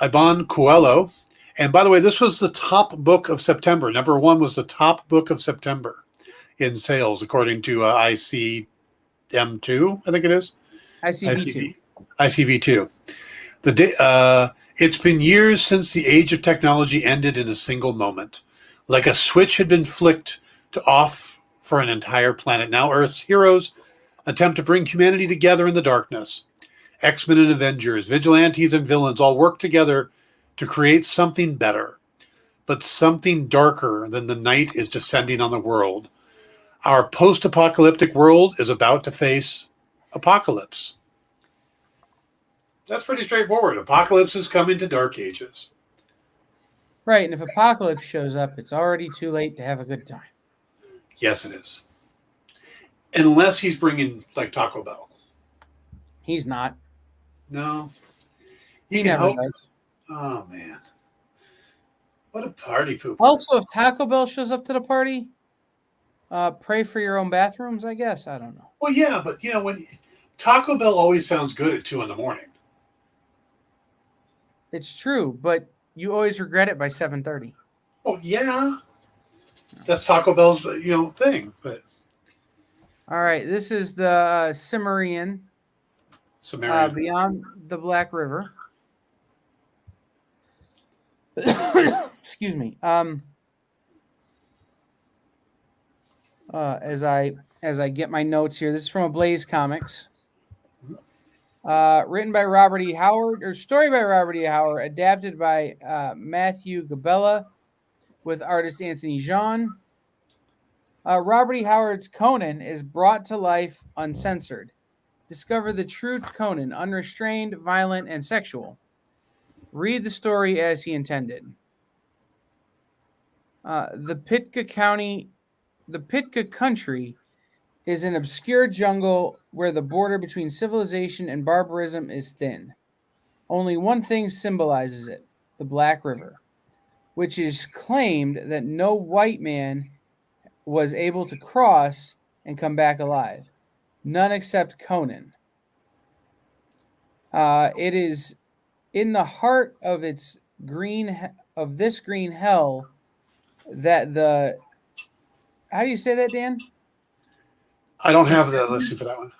Iban Coelho. And by the way, this was the top book of September. Number 1 was the top book of September in sales, according to ICM2, I think it is. ICV2. It's been years since the age of technology ended in a single moment. Like a switch had been flicked to off for an entire planet. Now Earth's heroes attempt to bring humanity together in the darkness. X-Men and Avengers, vigilantes and villains all work together to create something better. But something darker than the night is descending on the world. Our post-apocalyptic world is about to face apocalypse. That's pretty straightforward. Apocalypse is coming to Dark Ages. Right, and if Apocalypse shows up, it's already too late to have a good time. Yes, it is. Unless he's bringing, like, Taco Bell. He's not. No. He never does. Oh, man. What a party pooper. Also, if Taco Bell shows up to the party, pray for your own bathrooms, I guess. I don't know. Well, yeah, but, when Taco Bell always sounds good at 2 a.m. It's true, but you always regret it by 7:30. Oh, yeah. That's Taco Bell's, thing. But all right, this is the Cimmerian. Beyond the Black River. Excuse me. As I get my notes here, this is from Ablaze Comics. Written by Robert E. Howard, or story by Robert E. Howard, adapted by Matthew Gabella, with artist Anthony Jean. Robert E. Howard's Conan is brought to life uncensored. Discover the true Conan, unrestrained, violent, and sexual. Read the story as he intended. The Pitka country is an obscure jungle where the border between civilization and barbarism is thin. Only one thing symbolizes it, the Black River, which is claimed that no white man was able to cross and come back alive. None except Conan. It is in the heart of this green hell that the... How do you say that, Dan? I don't have the listing for that one.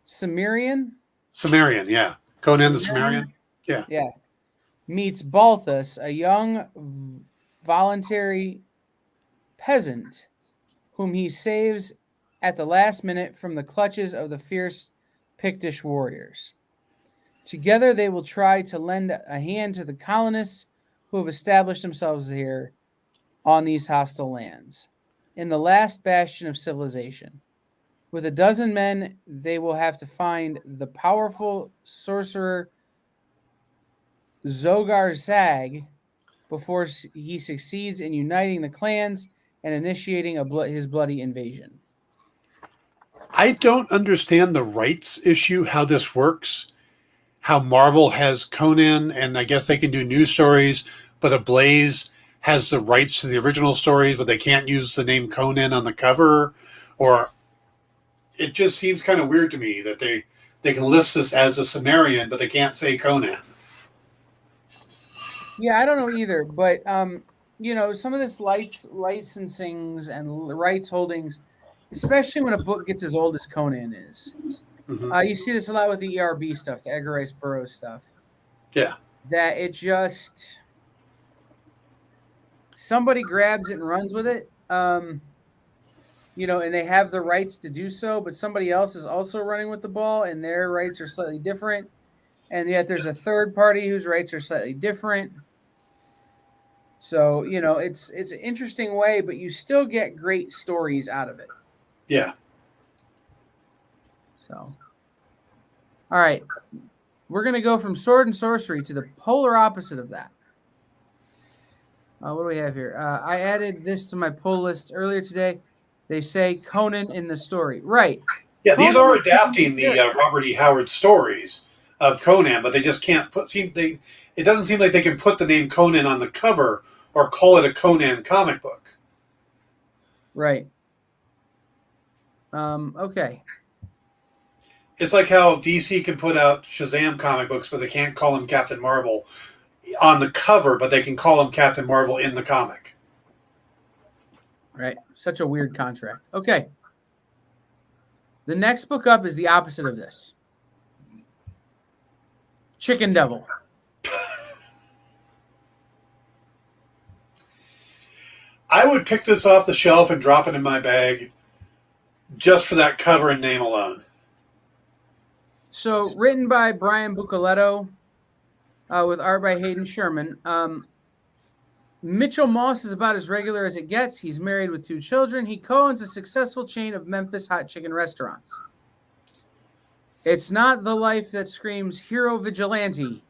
Cimmerian? Cimmerian, yeah. Conan the Cimmerian? Yeah. Yeah. Meets Balthus, a young voluntary peasant whom he saves at the last minute from the clutches of the fierce Pictish warriors. Together they will try to lend a hand to the colonists who have established themselves here on these hostile lands, in the last bastion of civilization. With a dozen men, they will have to find the powerful sorcerer Zogar Zag before he succeeds in uniting the clans and initiating his bloody invasion. I don't understand the rights issue, how this works. How Marvel has Conan, and I guess they can do new stories, but Ablaze has the rights to the original stories, but they can't use the name Conan on the cover. Or it just seems kind of weird to me that they can list this as a Cimmerian, but they can't say Conan. Yeah, I don't know either, but some of this licensings and rights holdings, especially when a book gets as old as Conan is. Mm-hmm. You see this a lot with the ERB stuff, the Edgar Rice Burroughs stuff. Yeah. That it just... somebody grabs it and runs with it, and they have the rights to do so, but somebody else is also running with the ball, and their rights are slightly different, and yet there's a third party whose rights are slightly different. So, it's an interesting way, but you still get great stories out of it. Yeah. So, all right. We're going to go from sword and sorcery to the polar opposite of that. What do we have here? I added this to my pull list earlier today. They say Conan in the story. Right. Yeah, these are adapting the Robert E. Howard stories of Conan, but they just can't it doesn't seem like they can put the name Conan on the cover or call it a Conan comic book. Right. Okay. It's like how DC can put out Shazam comic books, but they can't call him Captain Marvel on the cover, but they can call him Captain Marvel in the comic. Right. Such a weird contract. Okay. The next book up is the opposite of this. Chicken Devil. I would pick this off the shelf and drop it in my bag just for that cover and name alone. So, written by Brian Bucoletto, with art by Hayden Sherman. Mitchell Moss is about as regular as it gets. He's married with 2 children. He co-owns a successful chain of Memphis hot chicken restaurants. It's not the life that screams hero vigilante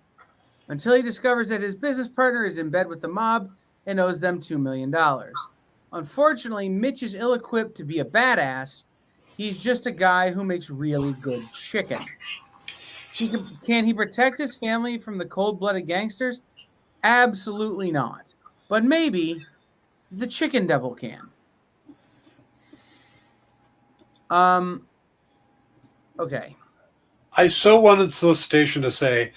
until he discovers that his business partner is in bed with the mob and owes them $2 million. Unfortunately, Mitch is ill-equipped to be a badass. He's just a guy who makes really good chicken. Can he protect his family from the cold-blooded gangsters? Absolutely not. But maybe the Chicken Devil can. Okay. I so wanted solicitation to say,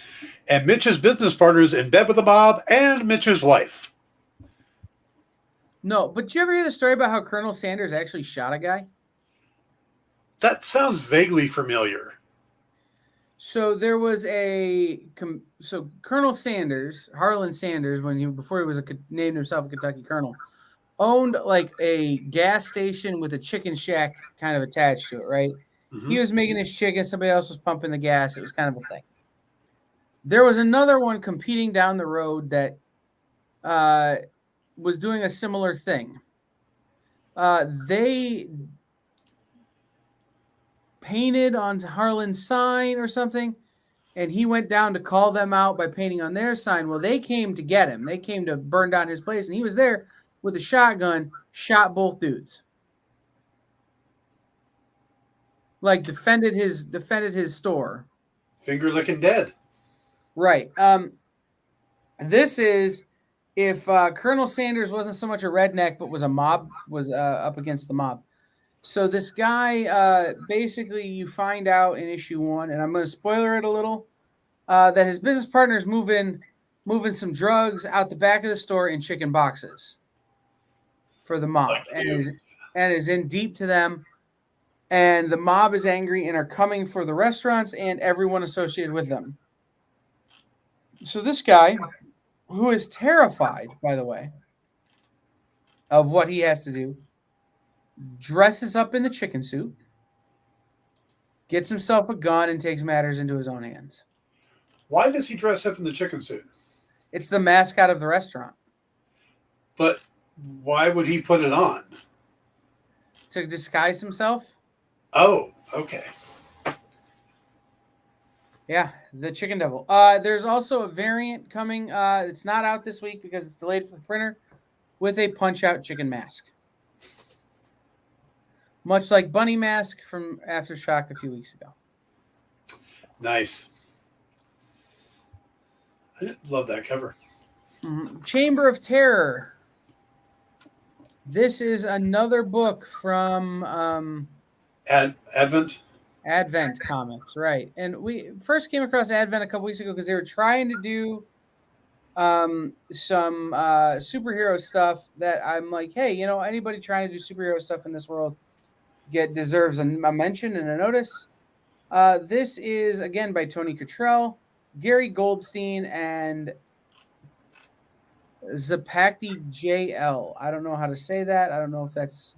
and Mitch's business partner's in bed with the mob and Mitch's wife. No, but did you ever hear the story about how Colonel Sanders actually shot a guy? That sounds vaguely familiar. So there was Colonel Sanders, Harlan Sanders, before he was named himself a Kentucky colonel, owned like a gas station with a chicken shack kind of attached to it, right? Mm-hmm. He was making his chicken, somebody else was pumping the gas. It was kind of a thing. There was another one competing down the road that was doing a similar thing. They painted on Harlan's sign or something, and he went down to call them out by painting on their sign. Well, they came to get him. They came to burn down his place, and he was there with a shotgun, shot both dudes. Like defended his store. Finger licking dead. Right. This is if Colonel Sanders wasn't so much a redneck, but was up against the mob. So this guy, basically, you find out in issue 1, and I'm going to spoiler it a little, that his business partner's moving some drugs out the back of the store in chicken boxes for the mob, and is in deep to them. And the mob is angry and are coming for the restaurants and everyone associated with them. So this guy, who is terrified, by the way, of what he has to do, dresses up in the chicken suit, gets himself a gun, and takes matters into his own hands. Why does he dress up in the chicken suit? It's the mascot of the restaurant. But why would he put it on? To disguise himself? Oh, okay. Yeah, the Chicken Devil. There's also a variant coming. It's not out this week because it's delayed for the printer, with a Punch-Out chicken mask. Much like Bunny Mask from Aftershock a few weeks ago. Nice. I love that cover. Mm-hmm. Chamber of Terror. This is another book from Advent Comics, right? And we first came across Advent a couple weeks ago because they were trying to do some superhero stuff that I'm like, hey, anybody trying to do superhero stuff in this world deserves a mention and a notice. This is again by Tony Cottrell, Gary Goldstein, and Zapakti JL. I don't know how to say that. I don't know if that's...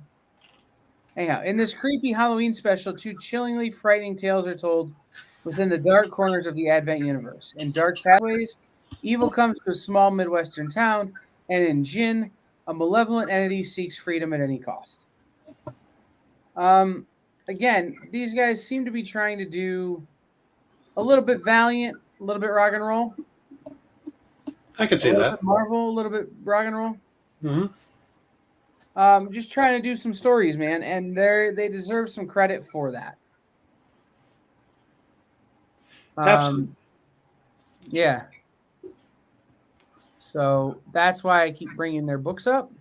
Anyhow, in this creepy Halloween special, 2 chillingly frightening tales are told within the dark corners of the Advent universe. In Dark Pathways, evil comes to a small Midwestern town, and in Jinn, a malevolent entity seeks freedom at any cost. Again, these guys seem to be trying to do a little bit Valiant, a little bit rock and roll. I could see that. Marvel, a little bit rock and roll. Mm-hmm. Just trying to do some stories, man, and they deserve some credit for that. Absolutely. Yeah. So that's why I keep bringing their books up.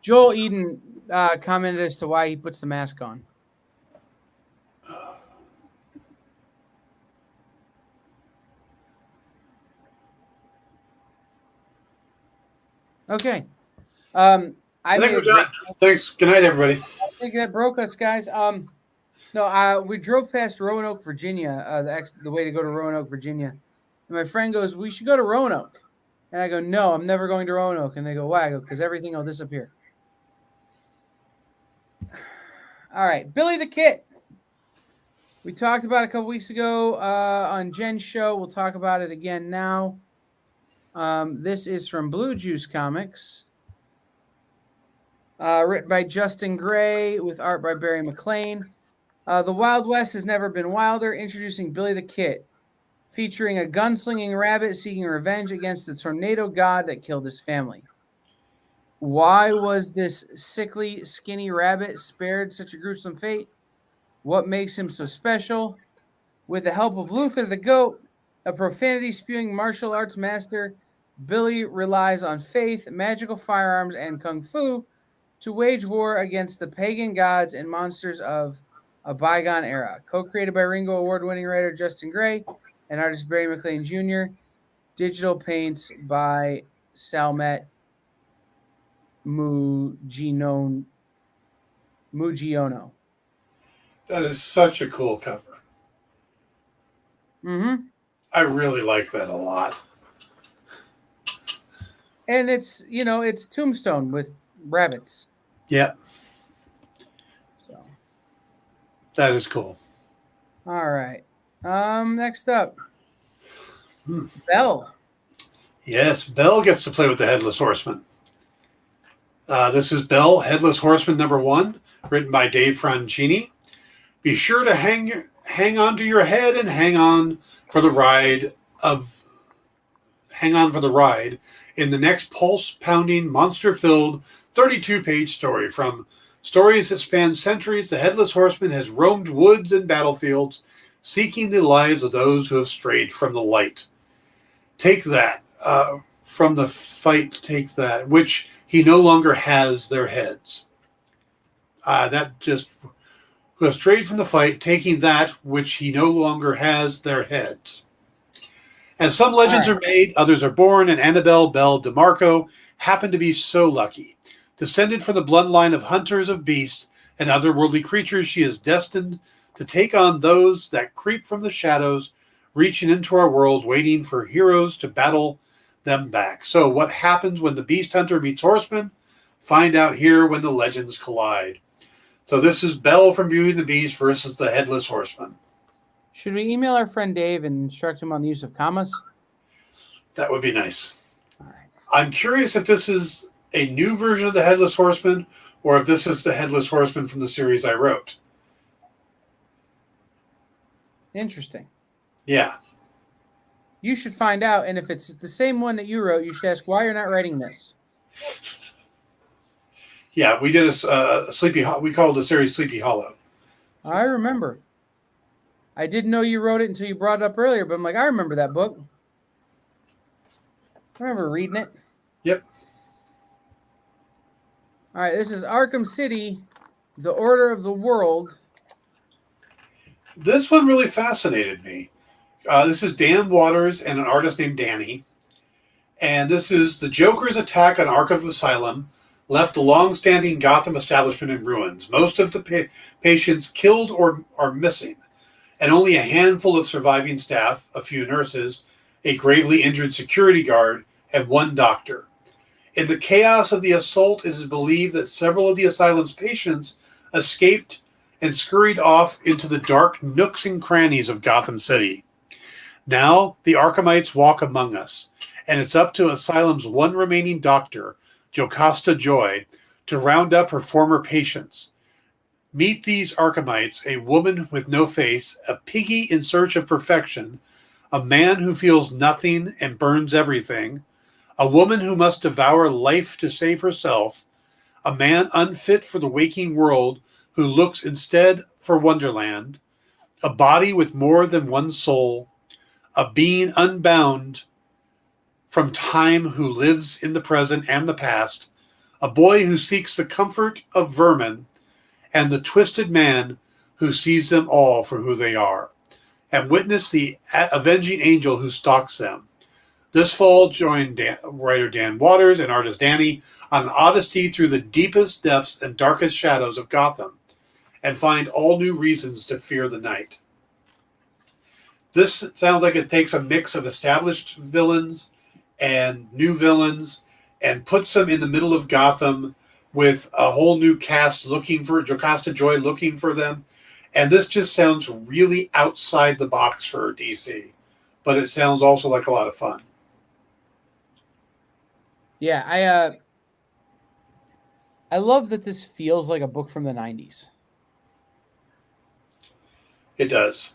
Joel Eden commented as to why he puts the mask on. Okay. I think we're done. Thanks. Good night, everybody. I think that broke us, guys. No, we drove past Roanoke, Virginia, the way to go to Roanoke, Virginia. And my friend goes, we should go to Roanoke. And I go, no, I'm never going to Roanoke. And they go, why? I go, because everything will disappear. All right. Billy the Kid. We talked about it a couple weeks ago on Jen's show. We'll talk about it again now. This is from Blue Juice Comics. Written by Justin Gray with art by Barry McLean. The Wild West has never been wilder, introducing Billy the Kid, featuring a gunslinging rabbit seeking revenge against the tornado god that killed his family. Why was this sickly, skinny rabbit spared such a gruesome fate? What makes him so special? With the help of Luther the Goat, a profanity-spewing martial arts master, Billy relies on faith, magical firearms, and kung fu to wage war against the pagan gods and monsters of a bygone era. Co-created by Ringo Award-winning writer Justin Gray and artist Barry McLean Jr. Digital paints by Salmet Mugiono. That is such a cool cover. Mm-hmm. I really like that a lot. And it's, it's Tombstone with rabbits. Yeah. So. That is cool. All right. Next up. Bell. Yes, Bell gets to play with the Headless Horseman. This is Bell, Headless Horseman #1, written by Dave Franchini. Be sure to hang hang on to your head and hang on for the ride in the next pulse-pounding, monster-filled 32-page story. From stories that span centuries, the Headless Horseman has roamed woods and battlefields, seeking the lives of those who have strayed from the light. Take that. From the fight, take that, which he no longer has their heads. Who have strayed from the fight, taking that which he no longer has their heads. As some legends are made, others are born, and Annabelle Belle DeMarco happened to be so lucky. Descended from the bloodline of hunters of beasts and otherworldly creatures, she is destined to take on those that creep from the shadows, reaching into our world, waiting for heroes to battle them back. So what happens when the beast hunter meets horseman? Find out here when the legends collide. So this is Belle from Beauty and the Beast versus the Headless Horseman. Should we email our friend Dave and instruct him on the use of commas? That would be nice. All right. I'm curious if this is a new version of the Headless Horseman or if this is the Headless Horseman from the series I wrote. Interesting. Yeah. You should find out, and if it's the same one that you wrote, you should ask why you're not writing this. Yeah, we did we called the series Sleepy Hollow. I remember. I didn't know you wrote it until you brought it up earlier, but I'm like, I remember that book. I remember reading it. Yep. All right, this is Arkham City, The Order of the World. This one really fascinated me. This is Dan Waters and an artist named Danny. And this is the Joker's attack on Arkham Asylum left the long-standing Gotham establishment in ruins. Most of the patients killed or are missing, and only a handful of surviving staff, a few nurses, a gravely injured security guard, and one doctor. In the chaos of the assault, it is believed that several of the asylum's patients escaped and scurried off into the dark nooks and crannies of Gotham City. Now, the Arkhamites walk among us, and it's up to Asylum's one remaining doctor, Jocasta Joy, to round up her former patients. Meet these Arkhamites, a woman with no face, a piggy in search of perfection, a man who feels nothing and burns everything, a woman who must devour life to save herself, a man unfit for the waking world who looks instead for Wonderland, a body with more than one soul, a being unbound from time who lives in the present and the past, a boy who seeks the comfort of vermin, and the twisted man who sees them all for who they are, and witness the avenging angel who stalks them. This fall, join writer Dan Waters and artist Danny on an odyssey through the deepest depths and darkest shadows of Gotham, and find all new reasons to fear the night. This sounds like it takes a mix of established villains and new villains and puts them in the middle of Gotham with a whole new cast looking for Jocasta Joy, looking for them. And this just sounds really outside the box for DC, but it sounds also like a lot of fun. Yeah, I love that this feels like a book from the 90s. It does.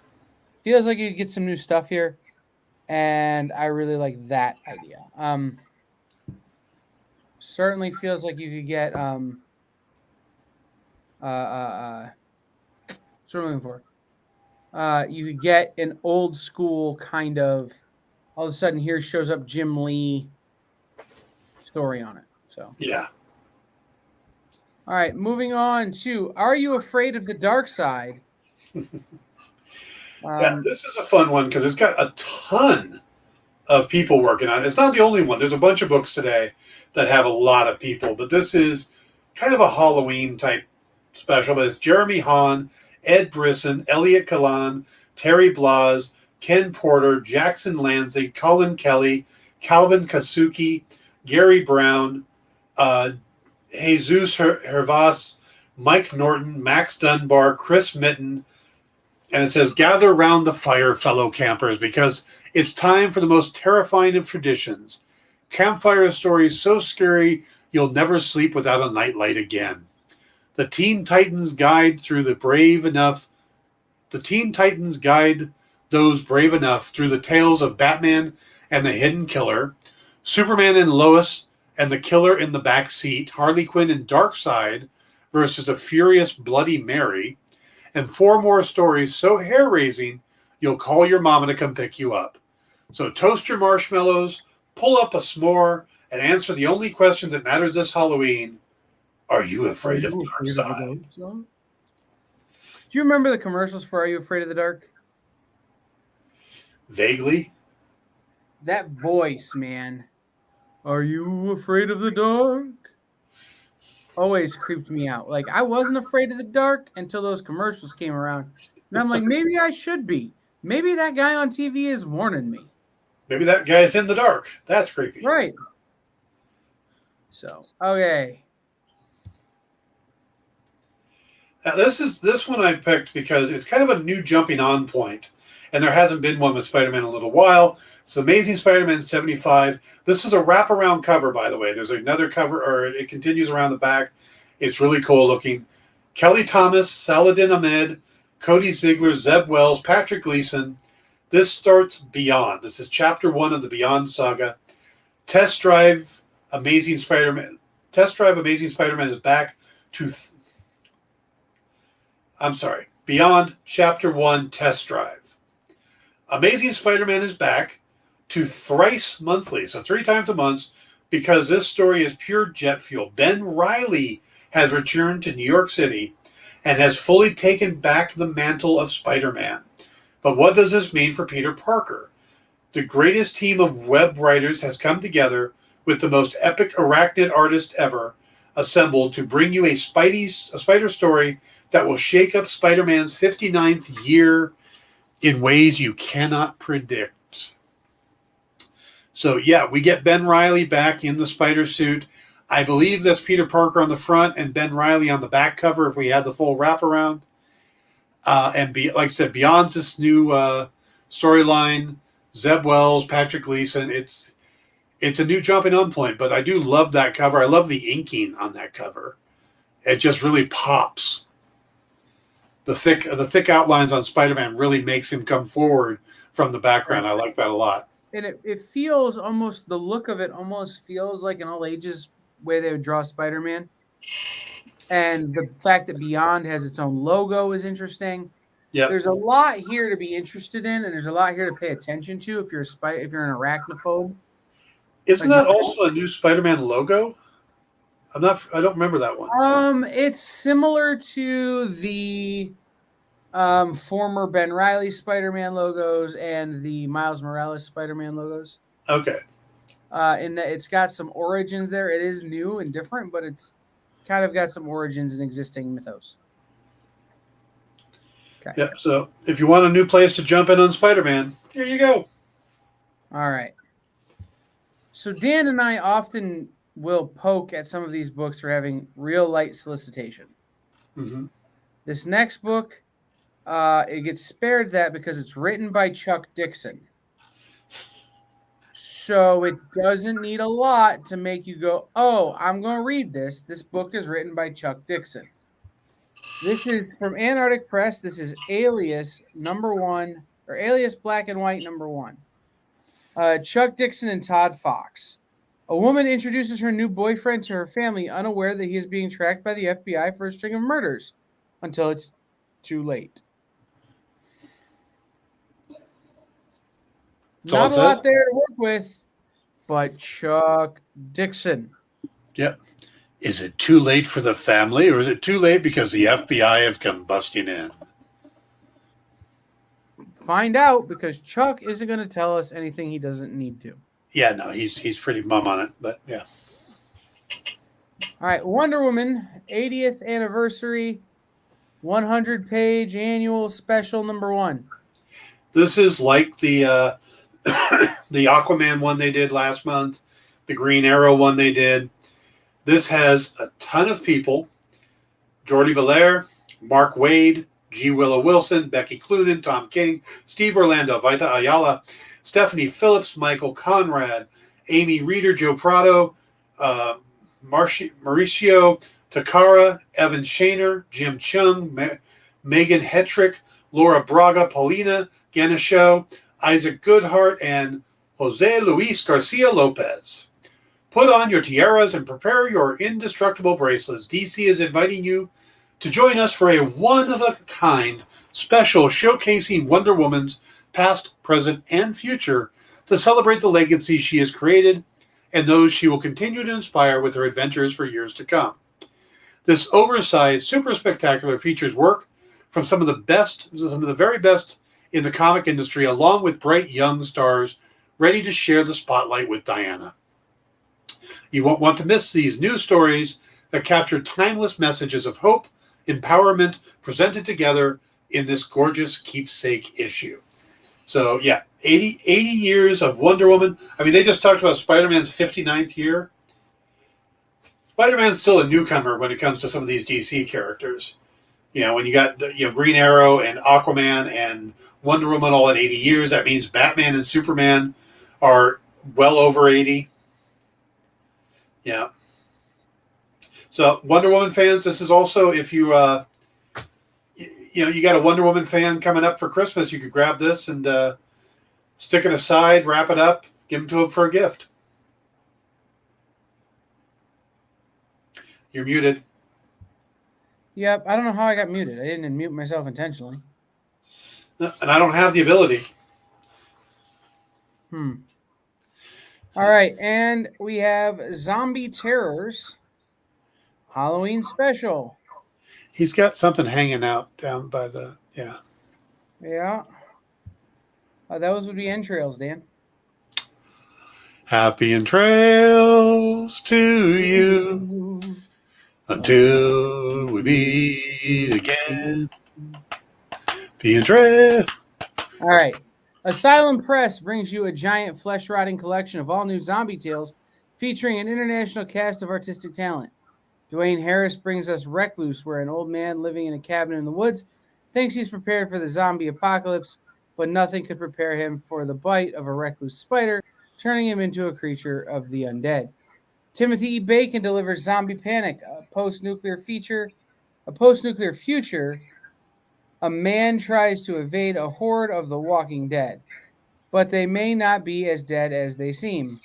Feels like you could get some new stuff here, and I really like that idea. Certainly feels like you could get what's what I'm looking for. You could get an old school kind of, all of a sudden here shows up Jim Lee story on it. So Yeah. all right, moving on to Are You Afraid of the Dark Side? Yeah, this is a fun one because it's got a ton of people working on it. It's not the only one. There's a bunch of books today that have a lot of people, but this is kind of a Halloween type special. But it's Jeremy Hahn, Ed Brisson, Elliot Kalan, Terry Blas, Ken Porter, Jackson Lansing, Colin Kelly, Calvin Kasuki, Gary Brown, Jesus Hervas, Mike Norton, Max Dunbar, Chris Mitten. And it says, gather round the fire, fellow campers, because it's time for the most terrifying of traditions. Campfire stories so scary you'll never sleep without a nightlight again. The Teen Titans guide through the brave enough the Teen Titans guide those brave enough through the tales of Batman and the Hidden Killer, Superman and Lois and the Killer in the Back Seat, Harley Quinn and Darkseid versus a furious Bloody Mary, and 4 more stories so hair-raising you'll call your mama to come pick you up. So toast your marshmallows, pull up a s'more, and answer the only questions that matter this Halloween. Are you afraid of Darkseid? Do you remember the commercials for Are You Afraid of the Dark? Vaguely. That voice, man. Are you afraid of the dark? Always creeped me out. Like, I wasn't afraid of the dark until those commercials came around. And I'm like, maybe I should be. Maybe that guy on TV is warning me. Maybe that guy's in the dark. That's creepy. Right. So, okay. Now, this one I picked because it's kind of a new jumping on point, and there hasn't been one with Spider-Man in a little while. It's Amazing Spider-Man 75. This is a wraparound cover, by the way. There's another cover, or it continues around the back. It's really cool looking. Kelly Thomas, Saladin Ahmed, Cody Ziegler, Zeb Wells, Patrick Gleason. This starts Beyond. This is chapter 1 of the Beyond saga. Test Drive Amazing Spider-Man is back to... Beyond Chapter 1 Test Drive. Amazing Spider-Man is back to thrice monthly, so 3 times a month, because this story is pure jet fuel. Ben Reilly has returned to New York City and has fully taken back the mantle of Spider-Man. But what does this mean for Peter Parker? The greatest team of web writers has come together with the most epic arachnid artist ever assembled to bring you a spider story that will shake up Spider-Man's 59th year in ways you cannot predict. So, yeah, we get Ben Reilly back in the spider suit. I believe that's Peter Parker on the front and Ben Reilly on the back cover if we had the full wraparound. Like I said, Beyond's this new storyline. Zeb Wells, Patrick Gleason. It's a new jumping on point, but I do love that cover. I love the inking on that cover. It just really pops. The thick outlines on Spider-Man really makes him come forward from the background. I like that a lot. And it feels almost, the look of it almost feels like an all ages way they would draw Spider-Man. And the fact that Beyond has its own logo is interesting. Yeah, there's a lot here to be interested in, and there's a lot here to pay attention to if you're an arachnophobe. Isn't that also a new Spider-Man logo? I don't remember that one. It's similar to the former Ben Reilly Spider-Man logos and the Miles Morales Spider-Man logos. Okay. In that it's got some origins there. It is new and different, but it's kind of got some origins in existing mythos. Okay. Yeah, so if you want a new place to jump in on Spider-Man, here you go. All right. So Dan and I often will poke at some of these books for having real light solicitation. Mm-hmm. This next book, it gets spared that because it's written by Chuck Dixon. So it doesn't need a lot to make you go, oh, I'm going to read this. This book is written by Chuck Dixon. This is from Antarctic Press. This is Alias #1, or Alias Black and White #1. Chuck Dixon and Todd Fox. A woman introduces her new boyfriend to her family, unaware that he is being tracked by the FBI for a string of murders, until it's too late. Not a lot there to work with, but Chuck Dixon. Yep. Is it too late for the family, or is it too late because the FBI have come busting in? Find out, because Chuck isn't going to tell us anything he doesn't need to. Yeah, no, he's pretty mum on it, but yeah. All right, Wonder Woman, 80th anniversary, 100-page annual special #1. This is like the the Aquaman one they did last month, the Green Arrow one they did. This has a ton of people. Jordi Belair, Mark Waid, G. Willow Wilson, Becky Cloonan, Tom King, Steve Orlando, Vita Ayala, Stephanie Phillips, Michael Conrad, Amy Reeder, Joe Prado, Mauricio Takara, Evan Shaner, Jim Chung, Megan Hetrick, Laura Braga, Paulina Ganicho, Isaac Goodhart, and Jose Luis Garcia Lopez. Put on your tiaras and prepare your indestructible bracelets. DC is inviting you to join us for a one-of-a-kind special showcasing Wonder Woman's past, present, and future to celebrate the legacy she has created and those she will continue to inspire with her adventures for years to come. This oversized, super spectacular features work from some of the very best in the comic industry, along with bright young stars ready to share the spotlight with Diana. You won't want to miss these new stories that capture timeless messages of hope, empowerment, presented together in this gorgeous keepsake issue. So, yeah, 80 years of Wonder Woman. I mean, they just talked about Spider-Man's 59th year. Spider-Man's still a newcomer when it comes to some of these DC characters. You know, when you got Green Arrow and Aquaman and Wonder Woman all at 80 years, that means Batman and Superman are well over 80. Yeah. So Wonder Woman fans, this is also, if you you got a Wonder Woman fan coming up for Christmas, you could grab this and stick it aside, wrap it up, give them to them for a gift. You're muted. Yep, I don't know how I got muted. I didn't mute myself intentionally. And I don't have the ability. All right, and we have Zombie Terrors Halloween special. He's got something hanging out down by the, yeah. Yeah. Those would be entrails, Dan. Happy entrails to you until we meet again. Happy entrails. All right. Asylum Press brings you a giant flesh-rotting collection of all new zombie tales featuring an international cast of artistic talent. Dwayne Harris brings us Recluse, where an old man living in a cabin in the woods thinks he's prepared for the zombie apocalypse, but nothing could prepare him for the bite of a recluse spider, turning him into a creature of the undead. Timothy E. Bacon delivers Zombie Panic, a post-nuclear future. A man tries to evade a horde of the Walking Dead, but they may not be as dead as they seem.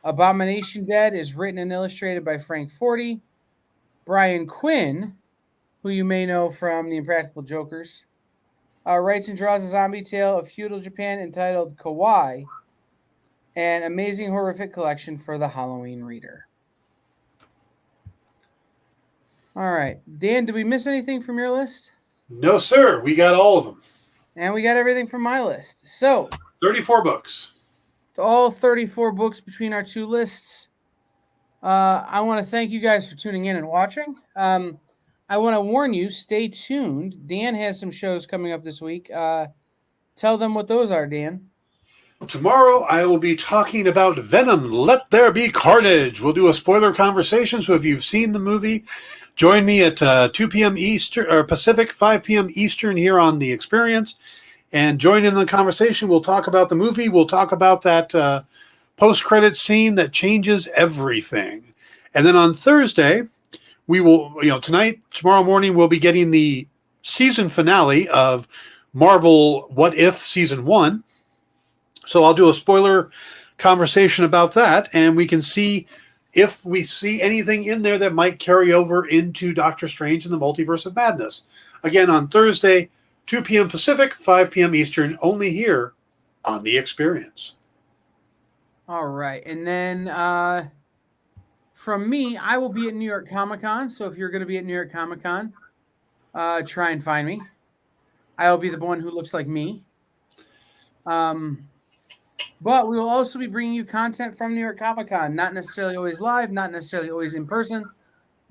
Abomination Dead is written and illustrated by Frank Forti. Brian Quinn, who you may know from The Impractical Jokers, writes and draws a zombie tale of feudal Japan entitled Kawaii, an amazing horrific collection for the Halloween reader. All right. Dan, did we miss anything from your list? No, sir. We got all of them. And we got everything from my list. So, 34 books. All 34 books between our two lists. I want to thank you guys for tuning in and watching. I want to warn you, stay tuned. Dan has some shows coming up this week. Tell them what those are, Dan. Tomorrow I will be talking about Venom, Let There Be Carnage. We'll do a spoiler conversation, so if you've seen the movie, join me at 2 p.m. Eastern, or Pacific, 5 p.m. Eastern here on The Experience, and join in the conversation. We'll talk about the movie. We'll talk about that post-credit scene that changes everything. And then on Thursday, we will, tomorrow morning, we'll be getting the season finale of Marvel What If Season 1. So I'll do a spoiler conversation about that, and we can see if we see anything in there that might carry over into Doctor Strange and the Multiverse of Madness. Again, on Thursday, 2 p.m. Pacific, 5 p.m. Eastern, only here on The Experience. All right. And then from me, I will be at New York Comic Con. So if you're going to be at New York Comic Con, try and find me. I'll be the one who looks like me. But we will also be bringing you content from New York Comic Con. Not necessarily always live, not necessarily always in person,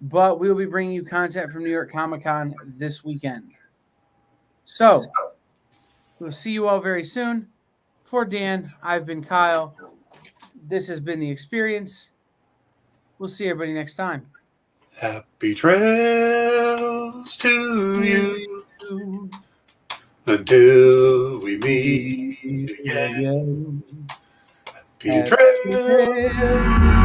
but we will be bringing you content from New York Comic Con this weekend. So we'll see you all very soon. For Dan, I've been Kyle. This has been The Experience. We'll see everybody next time. Happy trails to you until we meet again. Happy trails.